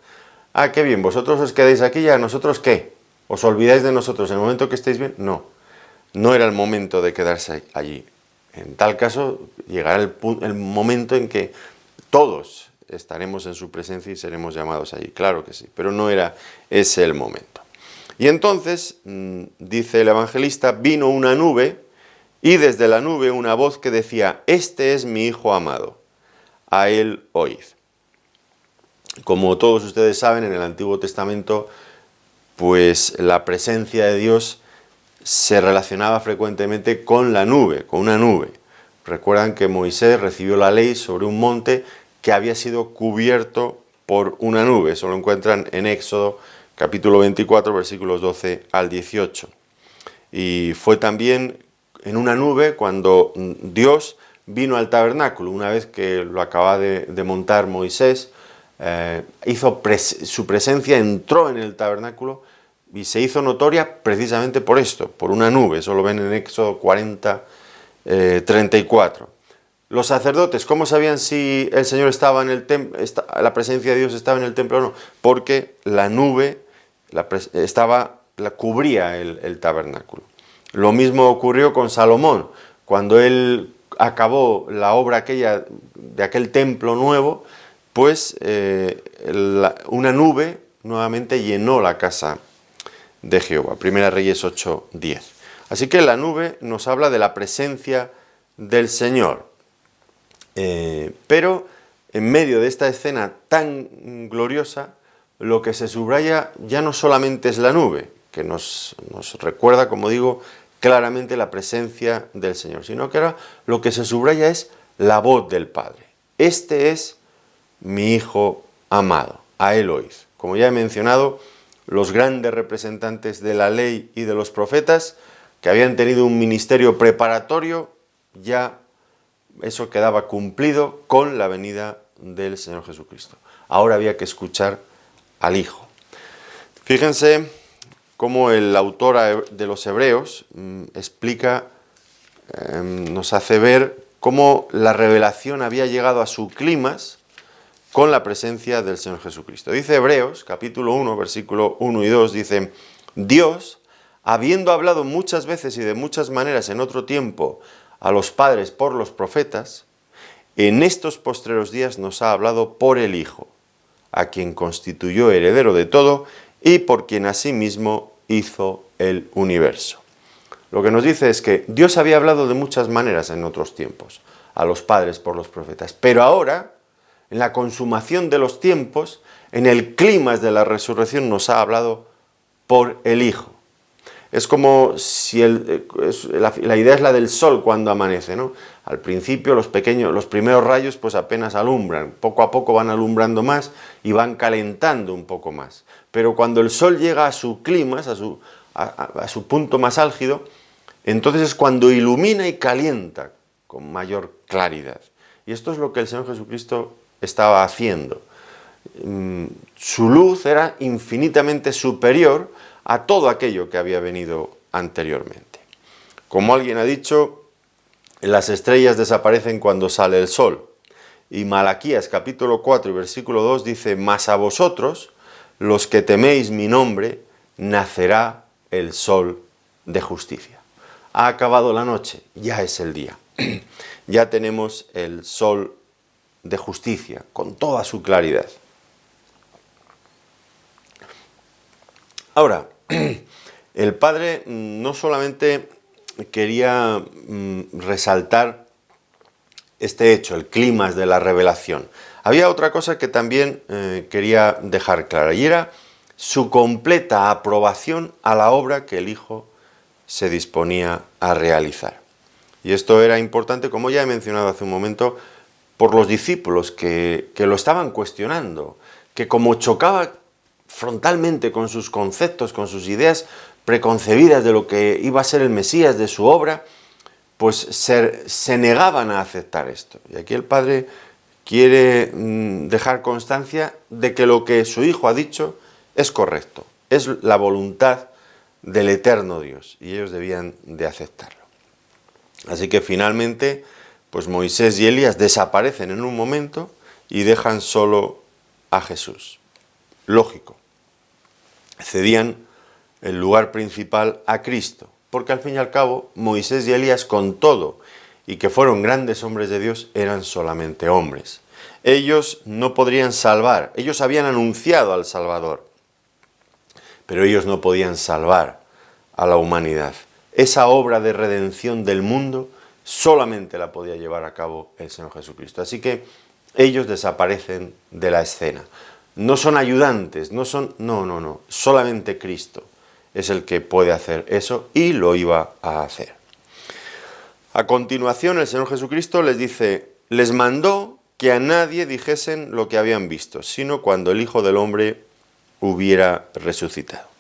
Ah, qué bien, vosotros os quedáis aquí, ¿y a nosotros qué? ¿Os olvidáis de nosotros en el momento que estéis bien? No, no era el momento de quedarse allí. En tal caso, llegará el momento en que todos estaremos en su presencia y seremos llamados allí. Claro que sí, pero no era ese el momento. Y entonces, dice el evangelista, vino una nube y desde la nube una voz que decía, este es mi Hijo amado, a él oíd. Como todos ustedes saben, en el Antiguo Testamento, pues la presencia de Dios se relacionaba frecuentemente con la nube, con una nube. Recuerdan que Moisés recibió la ley sobre un monte que había sido cubierto por una nube. Eso lo encuentran en Éxodo capítulo 24, versículos 12 al 18. Y fue también en una nube cuando Dios vino al tabernáculo. Una vez que lo acaba de montar Moisés, su presencia entró en el tabernáculo y se hizo notoria precisamente por esto, por una nube. Eso lo ven en Éxodo 40, 34. Los sacerdotes, ¿cómo sabían si el Señor estaba en el templo, la presencia de Dios estaba en el templo o no? Porque la nube cubría el tabernáculo. Lo mismo ocurrió con Salomón. Cuando él acabó la obra aquella de aquel templo nuevo, pues una nube nuevamente llenó la casa de Jehová. Primera Reyes 8:10. Así que la nube nos habla de la presencia del Señor. Pero en medio de esta escena tan gloriosa, lo que se subraya ya no solamente es la nube, que nos recuerda, como digo, claramente la presencia del Señor, sino que ahora lo que se subraya es la voz del Padre. Este es mi Hijo amado, a él oíd. Como ya he mencionado, los grandes representantes de la ley y de los profetas, que habían tenido un ministerio preparatorio, ya eso quedaba cumplido con la venida del Señor Jesucristo. Ahora había que escuchar al Hijo. Fíjense cómo el autor de los Hebreos explica, nos hace ver cómo la revelación había llegado a su clímax con la presencia del Señor Jesucristo. Dice Hebreos, capítulo 1, versículo 1 y 2, dice, Dios, habiendo hablado muchas veces y de muchas maneras en otro tiempo a los padres por los profetas, en estos postreros días nos ha hablado por el Hijo, a quien constituyó heredero de todo y por quien asimismo hizo el universo. Lo que nos dice es que Dios había hablado de muchas maneras en otros tiempos, a los padres por los profetas, pero ahora, en la consumación de los tiempos, en el clímax de la resurrección nos ha hablado por el Hijo. Es como si la idea es la del sol cuando amanece, ¿no? Al principio los primeros rayos pues apenas alumbran, poco a poco van alumbrando más y van calentando un poco más. Pero cuando el sol llega a su clímax, a su punto más álgido, entonces es cuando ilumina y calienta con mayor claridad. Y esto es lo que el Señor Jesucristo estaba haciendo. Su luz era infinitamente superior a todo aquello que había venido anteriormente. Como alguien ha dicho, las estrellas desaparecen cuando sale el sol. Y Malaquías capítulo 4 y versículo 2 dice, mas a vosotros, los que teméis mi nombre, nacerá el sol de justicia. Ha acabado la noche, ya es el día. Ya tenemos el sol de justicia, con toda su claridad. Ahora, el Padre no solamente quería resaltar este hecho, el clímax de la revelación. Había otra cosa que también quería dejar clara, y era su completa aprobación a la obra que el Hijo se disponía a realizar. Y esto era importante, como ya he mencionado hace un momento, por los discípulos que lo estaban cuestionando, que como chocaba frontalmente con sus conceptos, con sus ideas preconcebidas de lo que iba a ser el Mesías, de su obra, pues se negaban a aceptar esto. Y aquí el Padre quiere dejar constancia de que lo que su Hijo ha dicho es correcto, es la voluntad del eterno Dios, y ellos debían de aceptarlo. Así que finalmente, pues Moisés y Elías desaparecen en un momento y dejan solo a Jesús. Lógico, cedían el lugar principal a Cristo, porque al fin y al cabo Moisés y Elías, con todo y que fueron grandes hombres de Dios, eran solamente hombres. Ellos no podrían salvar, ellos habían anunciado al Salvador, pero ellos no podían salvar a la humanidad. Esa obra de redención del mundo solamente la podía llevar a cabo el Señor Jesucristo. Así que ellos desaparecen de la escena. No son ayudantes, no, solamente Cristo es el que puede hacer eso, y lo iba a hacer. A continuación, el Señor Jesucristo les dice, les mandó que a nadie dijesen lo que habían visto, sino cuando el Hijo del Hombre hubiera resucitado.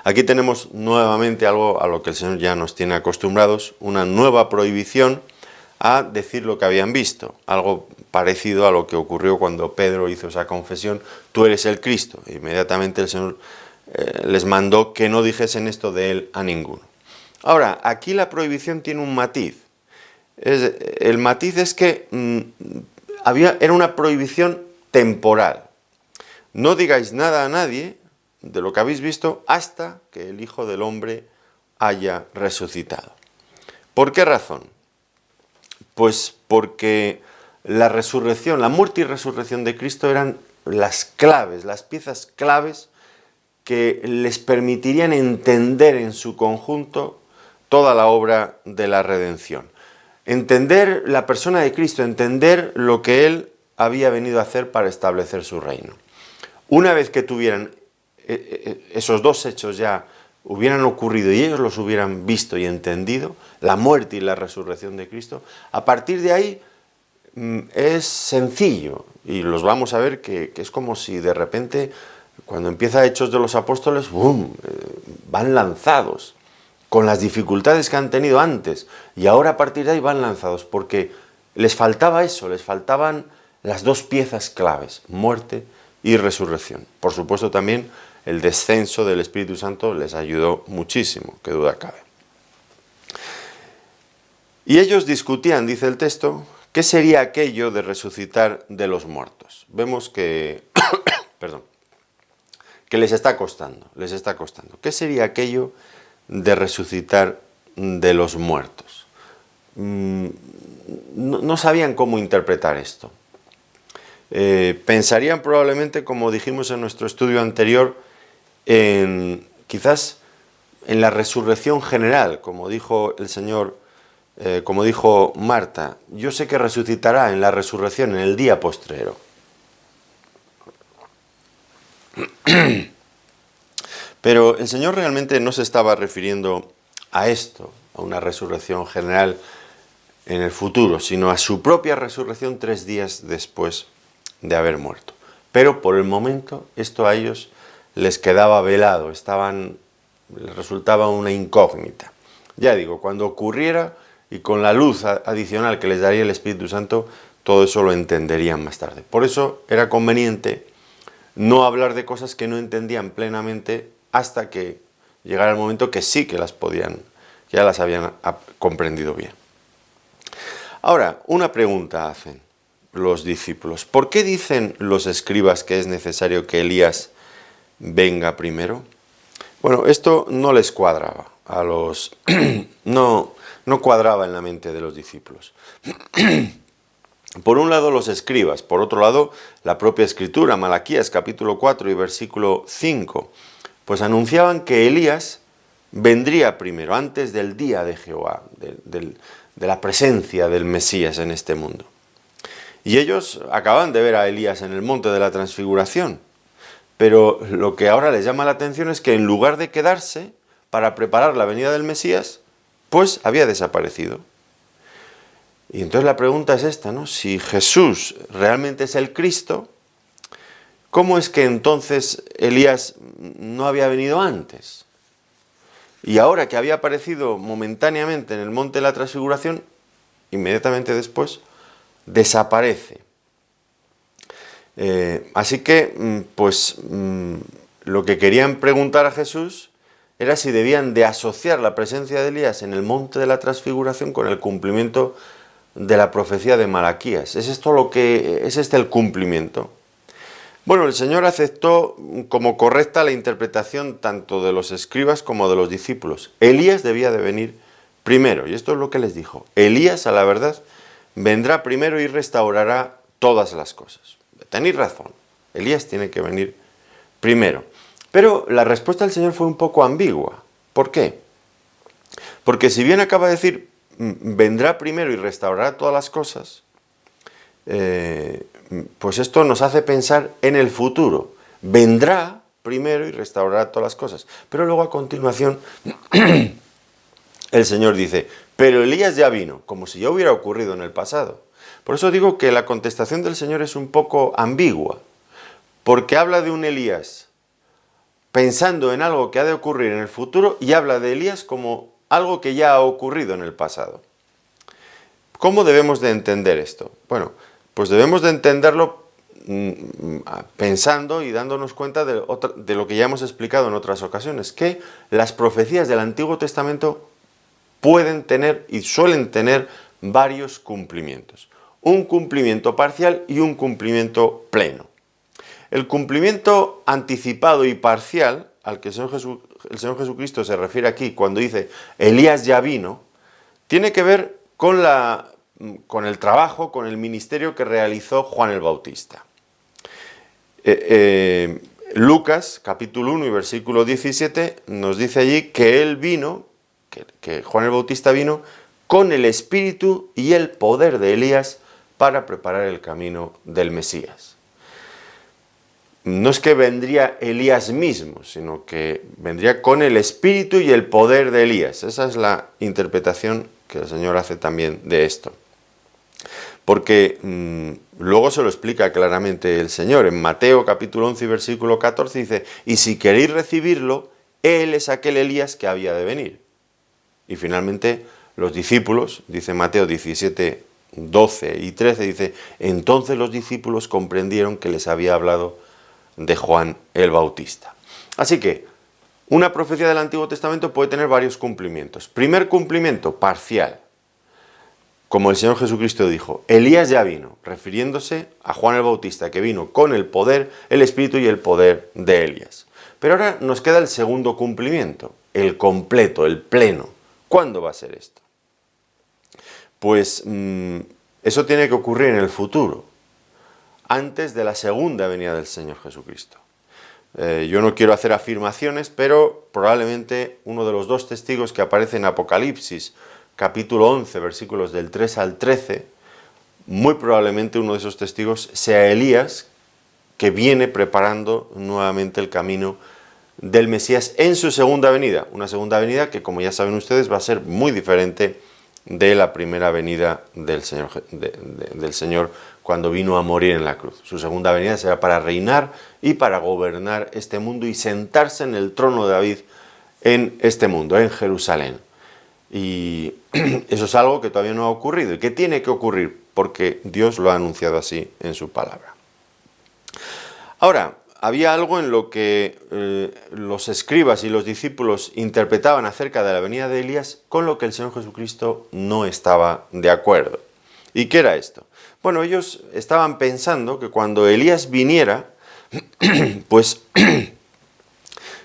Aquí tenemos nuevamente algo a lo que el Señor ya nos tiene acostumbrados, una nueva prohibición a decir lo que habían visto, algo parecido a lo que ocurrió cuando Pedro hizo esa confesión, tú eres el Cristo. Inmediatamente el Señor les mandó que no dijesen esto de él a ninguno. Ahora, aquí la prohibición tiene un matiz. El matiz es que era una prohibición temporal. No digáis nada a nadie de lo que habéis visto hasta que el Hijo del Hombre haya resucitado. ¿Por qué razón? Pues porque la resurrección, la muerte y resurrección de Cristo eran las claves, las piezas claves que les permitirían entender en su conjunto toda la obra de la redención. Entender la persona de Cristo, entender lo que Él había venido a hacer para establecer su reino. Una vez que tuvieran esos dos hechos ya hubieran ocurrido y ellos los hubieran visto y entendido, la muerte y la resurrección de Cristo, a partir de ahí es sencillo, y los vamos a ver que es como si de repente, cuando empieza Hechos de los Apóstoles, ¡bum!, van lanzados, con las dificultades que han tenido antes, y ahora a partir de ahí van lanzados, porque les faltaba eso, les faltaban las dos piezas claves, muerte y resurrección. Por supuesto también el descenso del Espíritu Santo les ayudó muchísimo, qué duda cabe. Y ellos discutían, dice el texto, ¿qué sería aquello de resucitar de los muertos? Vemos que, que les está costando. ¿Qué sería aquello de resucitar de los muertos? No sabían cómo interpretar esto. Pensarían probablemente, como dijimos en nuestro estudio anterior, quizás en la resurrección general, como dijo el Señor, como dijo Marta, yo sé que resucitará en la resurrección, en el día postrero. Pero el Señor realmente no se estaba refiriendo a esto, a una resurrección general en el futuro, sino a su propia resurrección 3 días después de haber muerto. Pero por el momento esto a ellos les quedaba velado, les resultaba una incógnita. Ya digo, cuando ocurriera y con la luz adicional que les daría el Espíritu Santo, todo eso lo entenderían más tarde. Por eso era conveniente no hablar de cosas que no entendían plenamente hasta que llegara el momento que sí que que ya las habían comprendido bien. Ahora, una pregunta hacen los discípulos. ¿Por qué dicen los escribas que es necesario que Elías venga primero? Bueno, esto no les cuadraba no cuadraba en la mente de los discípulos. Por un lado los escribas, por otro lado la propia Escritura, Malaquías capítulo 4 y versículo 5, pues anunciaban que Elías vendría primero, antes del día de Jehová, de la presencia del Mesías en este mundo. Y ellos acaban de ver a Elías en el monte de la transfiguración, pero lo que ahora les llama la atención es que en lugar de quedarse para preparar la venida del Mesías, pues había desaparecido. Y entonces la pregunta es esta, ¿no? Si Jesús realmente es el Cristo, ¿cómo es que entonces Elías no había venido antes? Y ahora que había aparecido momentáneamente en el monte de la transfiguración, inmediatamente después desaparece. Así que, pues, lo que querían preguntar a Jesús era si debían de asociar la presencia de Elías en el monte de la transfiguración con el cumplimiento de la profecía de Malaquías. ¿Es este el cumplimiento? Bueno, el Señor aceptó como correcta la interpretación tanto de los escribas como de los discípulos. Elías debía de venir primero, y esto es lo que les dijo. Elías, a la verdad, vendrá primero y restaurará todas las cosas. Tenéis razón, Elías tiene que venir primero. Pero la respuesta del Señor fue un poco ambigua. ¿Por qué? Porque si bien acaba de decir, vendrá primero y restaurará todas las cosas, pues esto nos hace pensar en el futuro. Vendrá primero y restaurará todas las cosas. Pero luego a continuación el Señor dice, pero Elías ya vino, como si ya hubiera ocurrido en el pasado. Por eso digo que la contestación del Señor es un poco ambigua, porque habla de un Elías pensando en algo que ha de ocurrir en el futuro y habla de Elías como algo que ya ha ocurrido en el pasado. ¿Cómo debemos de entender esto? Bueno, pues debemos de entenderlo pensando y dándonos cuenta de lo que ya hemos explicado en otras ocasiones, que las profecías del Antiguo Testamento pueden tener y suelen tener varios cumplimientos. Un cumplimiento parcial y un cumplimiento pleno. El cumplimiento anticipado y parcial, al que el Señor Jesucristo se refiere aquí cuando dice Elías ya vino, tiene que ver con el trabajo, con el ministerio que realizó Juan el Bautista. Lucas, capítulo 1 y versículo 17, nos dice allí que él vino, que Juan el Bautista vino con el espíritu y el poder de Elías para preparar el camino del Mesías. No es que vendría Elías mismo, sino que vendría con el espíritu y el poder de Elías. Esa es la interpretación que el Señor hace también de esto. Porque luego se lo explica claramente el Señor. En Mateo capítulo 11 y versículo 14 dice, y si queréis recibirlo, Él es aquel Elías que había de venir. Y finalmente los discípulos, dice Mateo 17, 12 y 13, dice, entonces los discípulos comprendieron que les había hablado de Juan el Bautista. Así que una profecía del Antiguo Testamento puede tener varios cumplimientos. Primer cumplimiento, parcial. Como el Señor Jesucristo dijo, Elías ya vino, refiriéndose a Juan el Bautista, que vino con el poder, el espíritu y el poder de Elías. Pero ahora nos queda el segundo cumplimiento, el completo, el pleno. ¿Cuándo va a ser esto? Pues eso tiene que ocurrir en el futuro, antes de la segunda venida del Señor Jesucristo. Yo no quiero hacer afirmaciones, pero probablemente uno de los dos testigos que aparece en Apocalipsis, capítulo 11, versículos del 3 al 13, muy probablemente uno de esos testigos sea Elías, que viene preparando nuevamente el camino del Mesías en su segunda venida. Una segunda venida que, como ya saben ustedes, va a ser muy diferente de la primera venida del Señor cuando vino a morir en la cruz. Su segunda venida será para reinar y para gobernar este mundo y sentarse en el trono de David en este mundo, en Jerusalén. Y eso es algo que todavía no ha ocurrido y que tiene que ocurrir porque Dios lo ha anunciado así en su palabra. Ahora, había algo en lo que los escribas y los discípulos interpretaban acerca de la venida de Elías con lo que el Señor Jesucristo no estaba de acuerdo. ¿Y qué era esto? Bueno, ellos estaban pensando que cuando Elías viniera, pues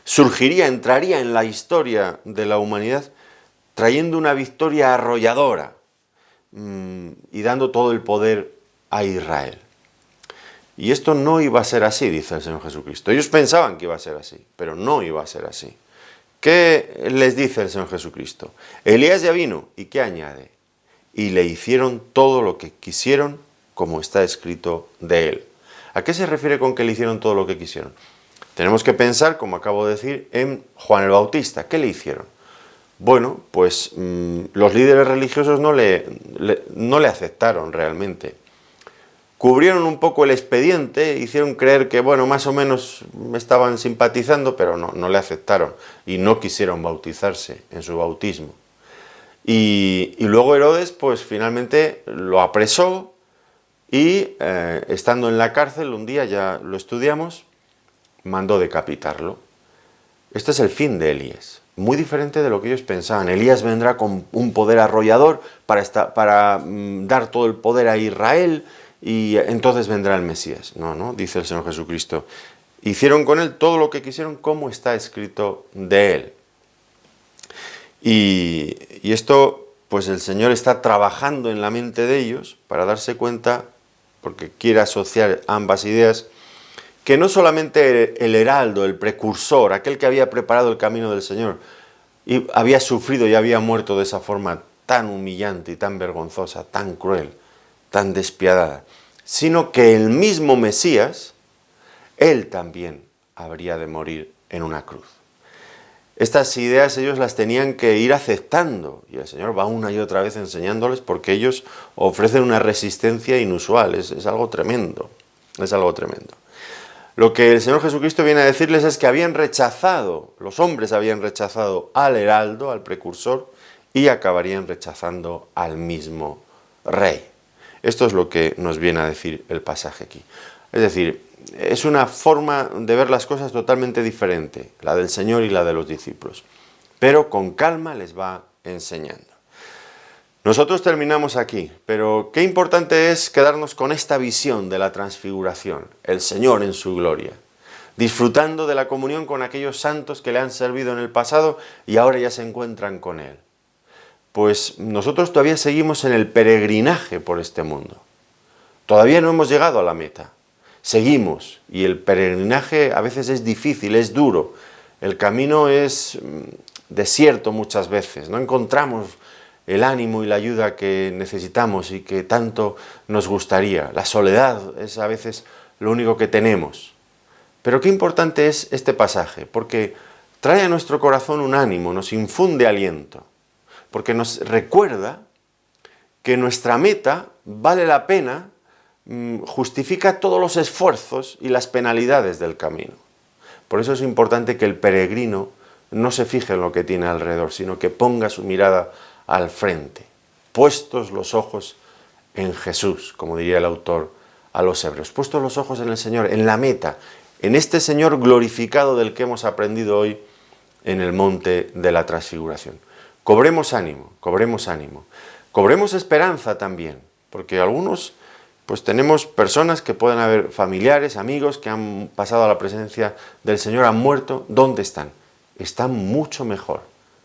entraría en la historia de la humanidad trayendo una victoria arrolladora y dando todo el poder a Israel. Y esto no iba a ser así, dice el Señor Jesucristo. Ellos pensaban que iba a ser así, pero no iba a ser así. ¿Qué les dice el Señor Jesucristo? Elías ya vino, ¿y qué añade? Y le hicieron todo lo que quisieron, como está escrito de él. ¿A qué se refiere con que le hicieron todo lo que quisieron? Tenemos que pensar, como acabo de decir, en Juan el Bautista. ¿Qué le hicieron? Bueno, pues los líderes religiosos no le aceptaron realmente. Cubrieron un poco el expediente, hicieron creer que, bueno, más o menos estaban simpatizando, pero no le aceptaron y no quisieron bautizarse en su bautismo. Y luego Herodes, pues finalmente lo apresó y, estando en la cárcel, un día, ya lo estudiamos, mandó decapitarlo. Este es el fin de Elías, muy diferente de lo que ellos pensaban. Elías vendrá con un poder arrollador para dar todo el poder a Israel, y entonces vendrá el Mesías. No, dice el Señor Jesucristo. Hicieron con él todo lo que quisieron, como está escrito de él. Y esto, pues el Señor está trabajando en la mente de ellos para darse cuenta, porque quiere asociar ambas ideas, que no solamente el heraldo, el precursor, aquel que había preparado el camino del Señor, y había sufrido y había muerto de esa forma tan humillante y tan vergonzosa, tan cruel, tan despiadada, sino que el mismo Mesías, él también habría de morir en una cruz. Estas ideas ellos las tenían que ir aceptando, y el Señor va una y otra vez enseñándoles, porque ellos ofrecen una resistencia inusual, es algo tremendo, es algo tremendo. Lo que el Señor Jesucristo viene a decirles es que habían rechazado, los hombres habían rechazado al heraldo, al precursor, y acabarían rechazando al mismo rey. Esto es lo que nos viene a decir el pasaje aquí. Es decir, es una forma de ver las cosas totalmente diferente, la del Señor y la de los discípulos, pero con calma les va enseñando. Nosotros terminamos aquí, pero qué importante es quedarnos con esta visión de la transfiguración, el Señor en su gloria, disfrutando de la comunión con aquellos santos que le han servido en el pasado y ahora ya se encuentran con Él. Pues nosotros todavía seguimos en el peregrinaje por este mundo. Todavía no hemos llegado a la meta. Seguimos, y el peregrinaje a veces es difícil, es duro. El camino es desierto muchas veces, no encontramos el ánimo y la ayuda que necesitamos y que tanto nos gustaría. La soledad es a veces lo único que tenemos. Pero qué importante es este pasaje, porque trae a nuestro corazón un ánimo, nos infunde aliento, porque nos recuerda que nuestra meta vale la pena, justifica todos los esfuerzos y las penalidades del camino. Por eso es importante que el peregrino no se fije en lo que tiene alrededor, sino que ponga su mirada al frente, puestos los ojos en Jesús, como diría el autor a los Hebreos, puestos los ojos en el Señor, en la meta, en este Señor glorificado del que hemos aprendido hoy en el monte de la transfiguración. Cobremos ánimo, cobremos esperanza también, porque algunos, pues tenemos personas que pueden haber familiares, amigos que han pasado a la presencia del Señor, han muerto. ¿Dónde están? Están mucho mejor,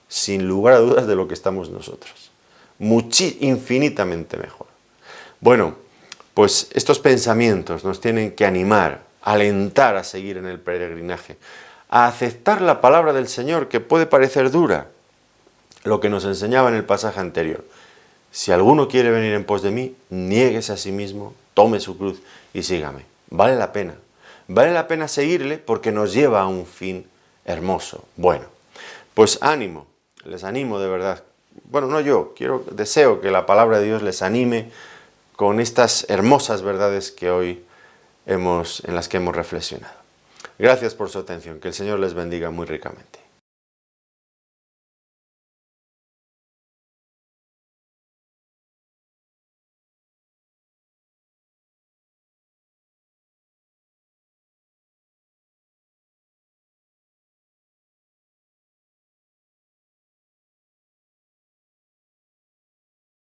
sin lugar a dudas, de lo que estamos nosotros. Infinitamente mejor. Bueno, pues estos pensamientos nos tienen que animar, alentar a seguir en el peregrinaje, a aceptar la palabra del Señor, que puede parecer dura, lo que nos enseñaba en el pasaje anterior. Si alguno quiere venir en pos de mí, niéguese a sí mismo, tome su cruz y sígame. Vale la pena seguirle, porque nos lleva a un fin hermoso. Bueno, pues ánimo, les animo de verdad. Bueno, no yo, deseo que la palabra de Dios les anime con estas hermosas verdades que hoy en las que hemos reflexionado. Gracias por su atención, que el Señor les bendiga muy ricamente.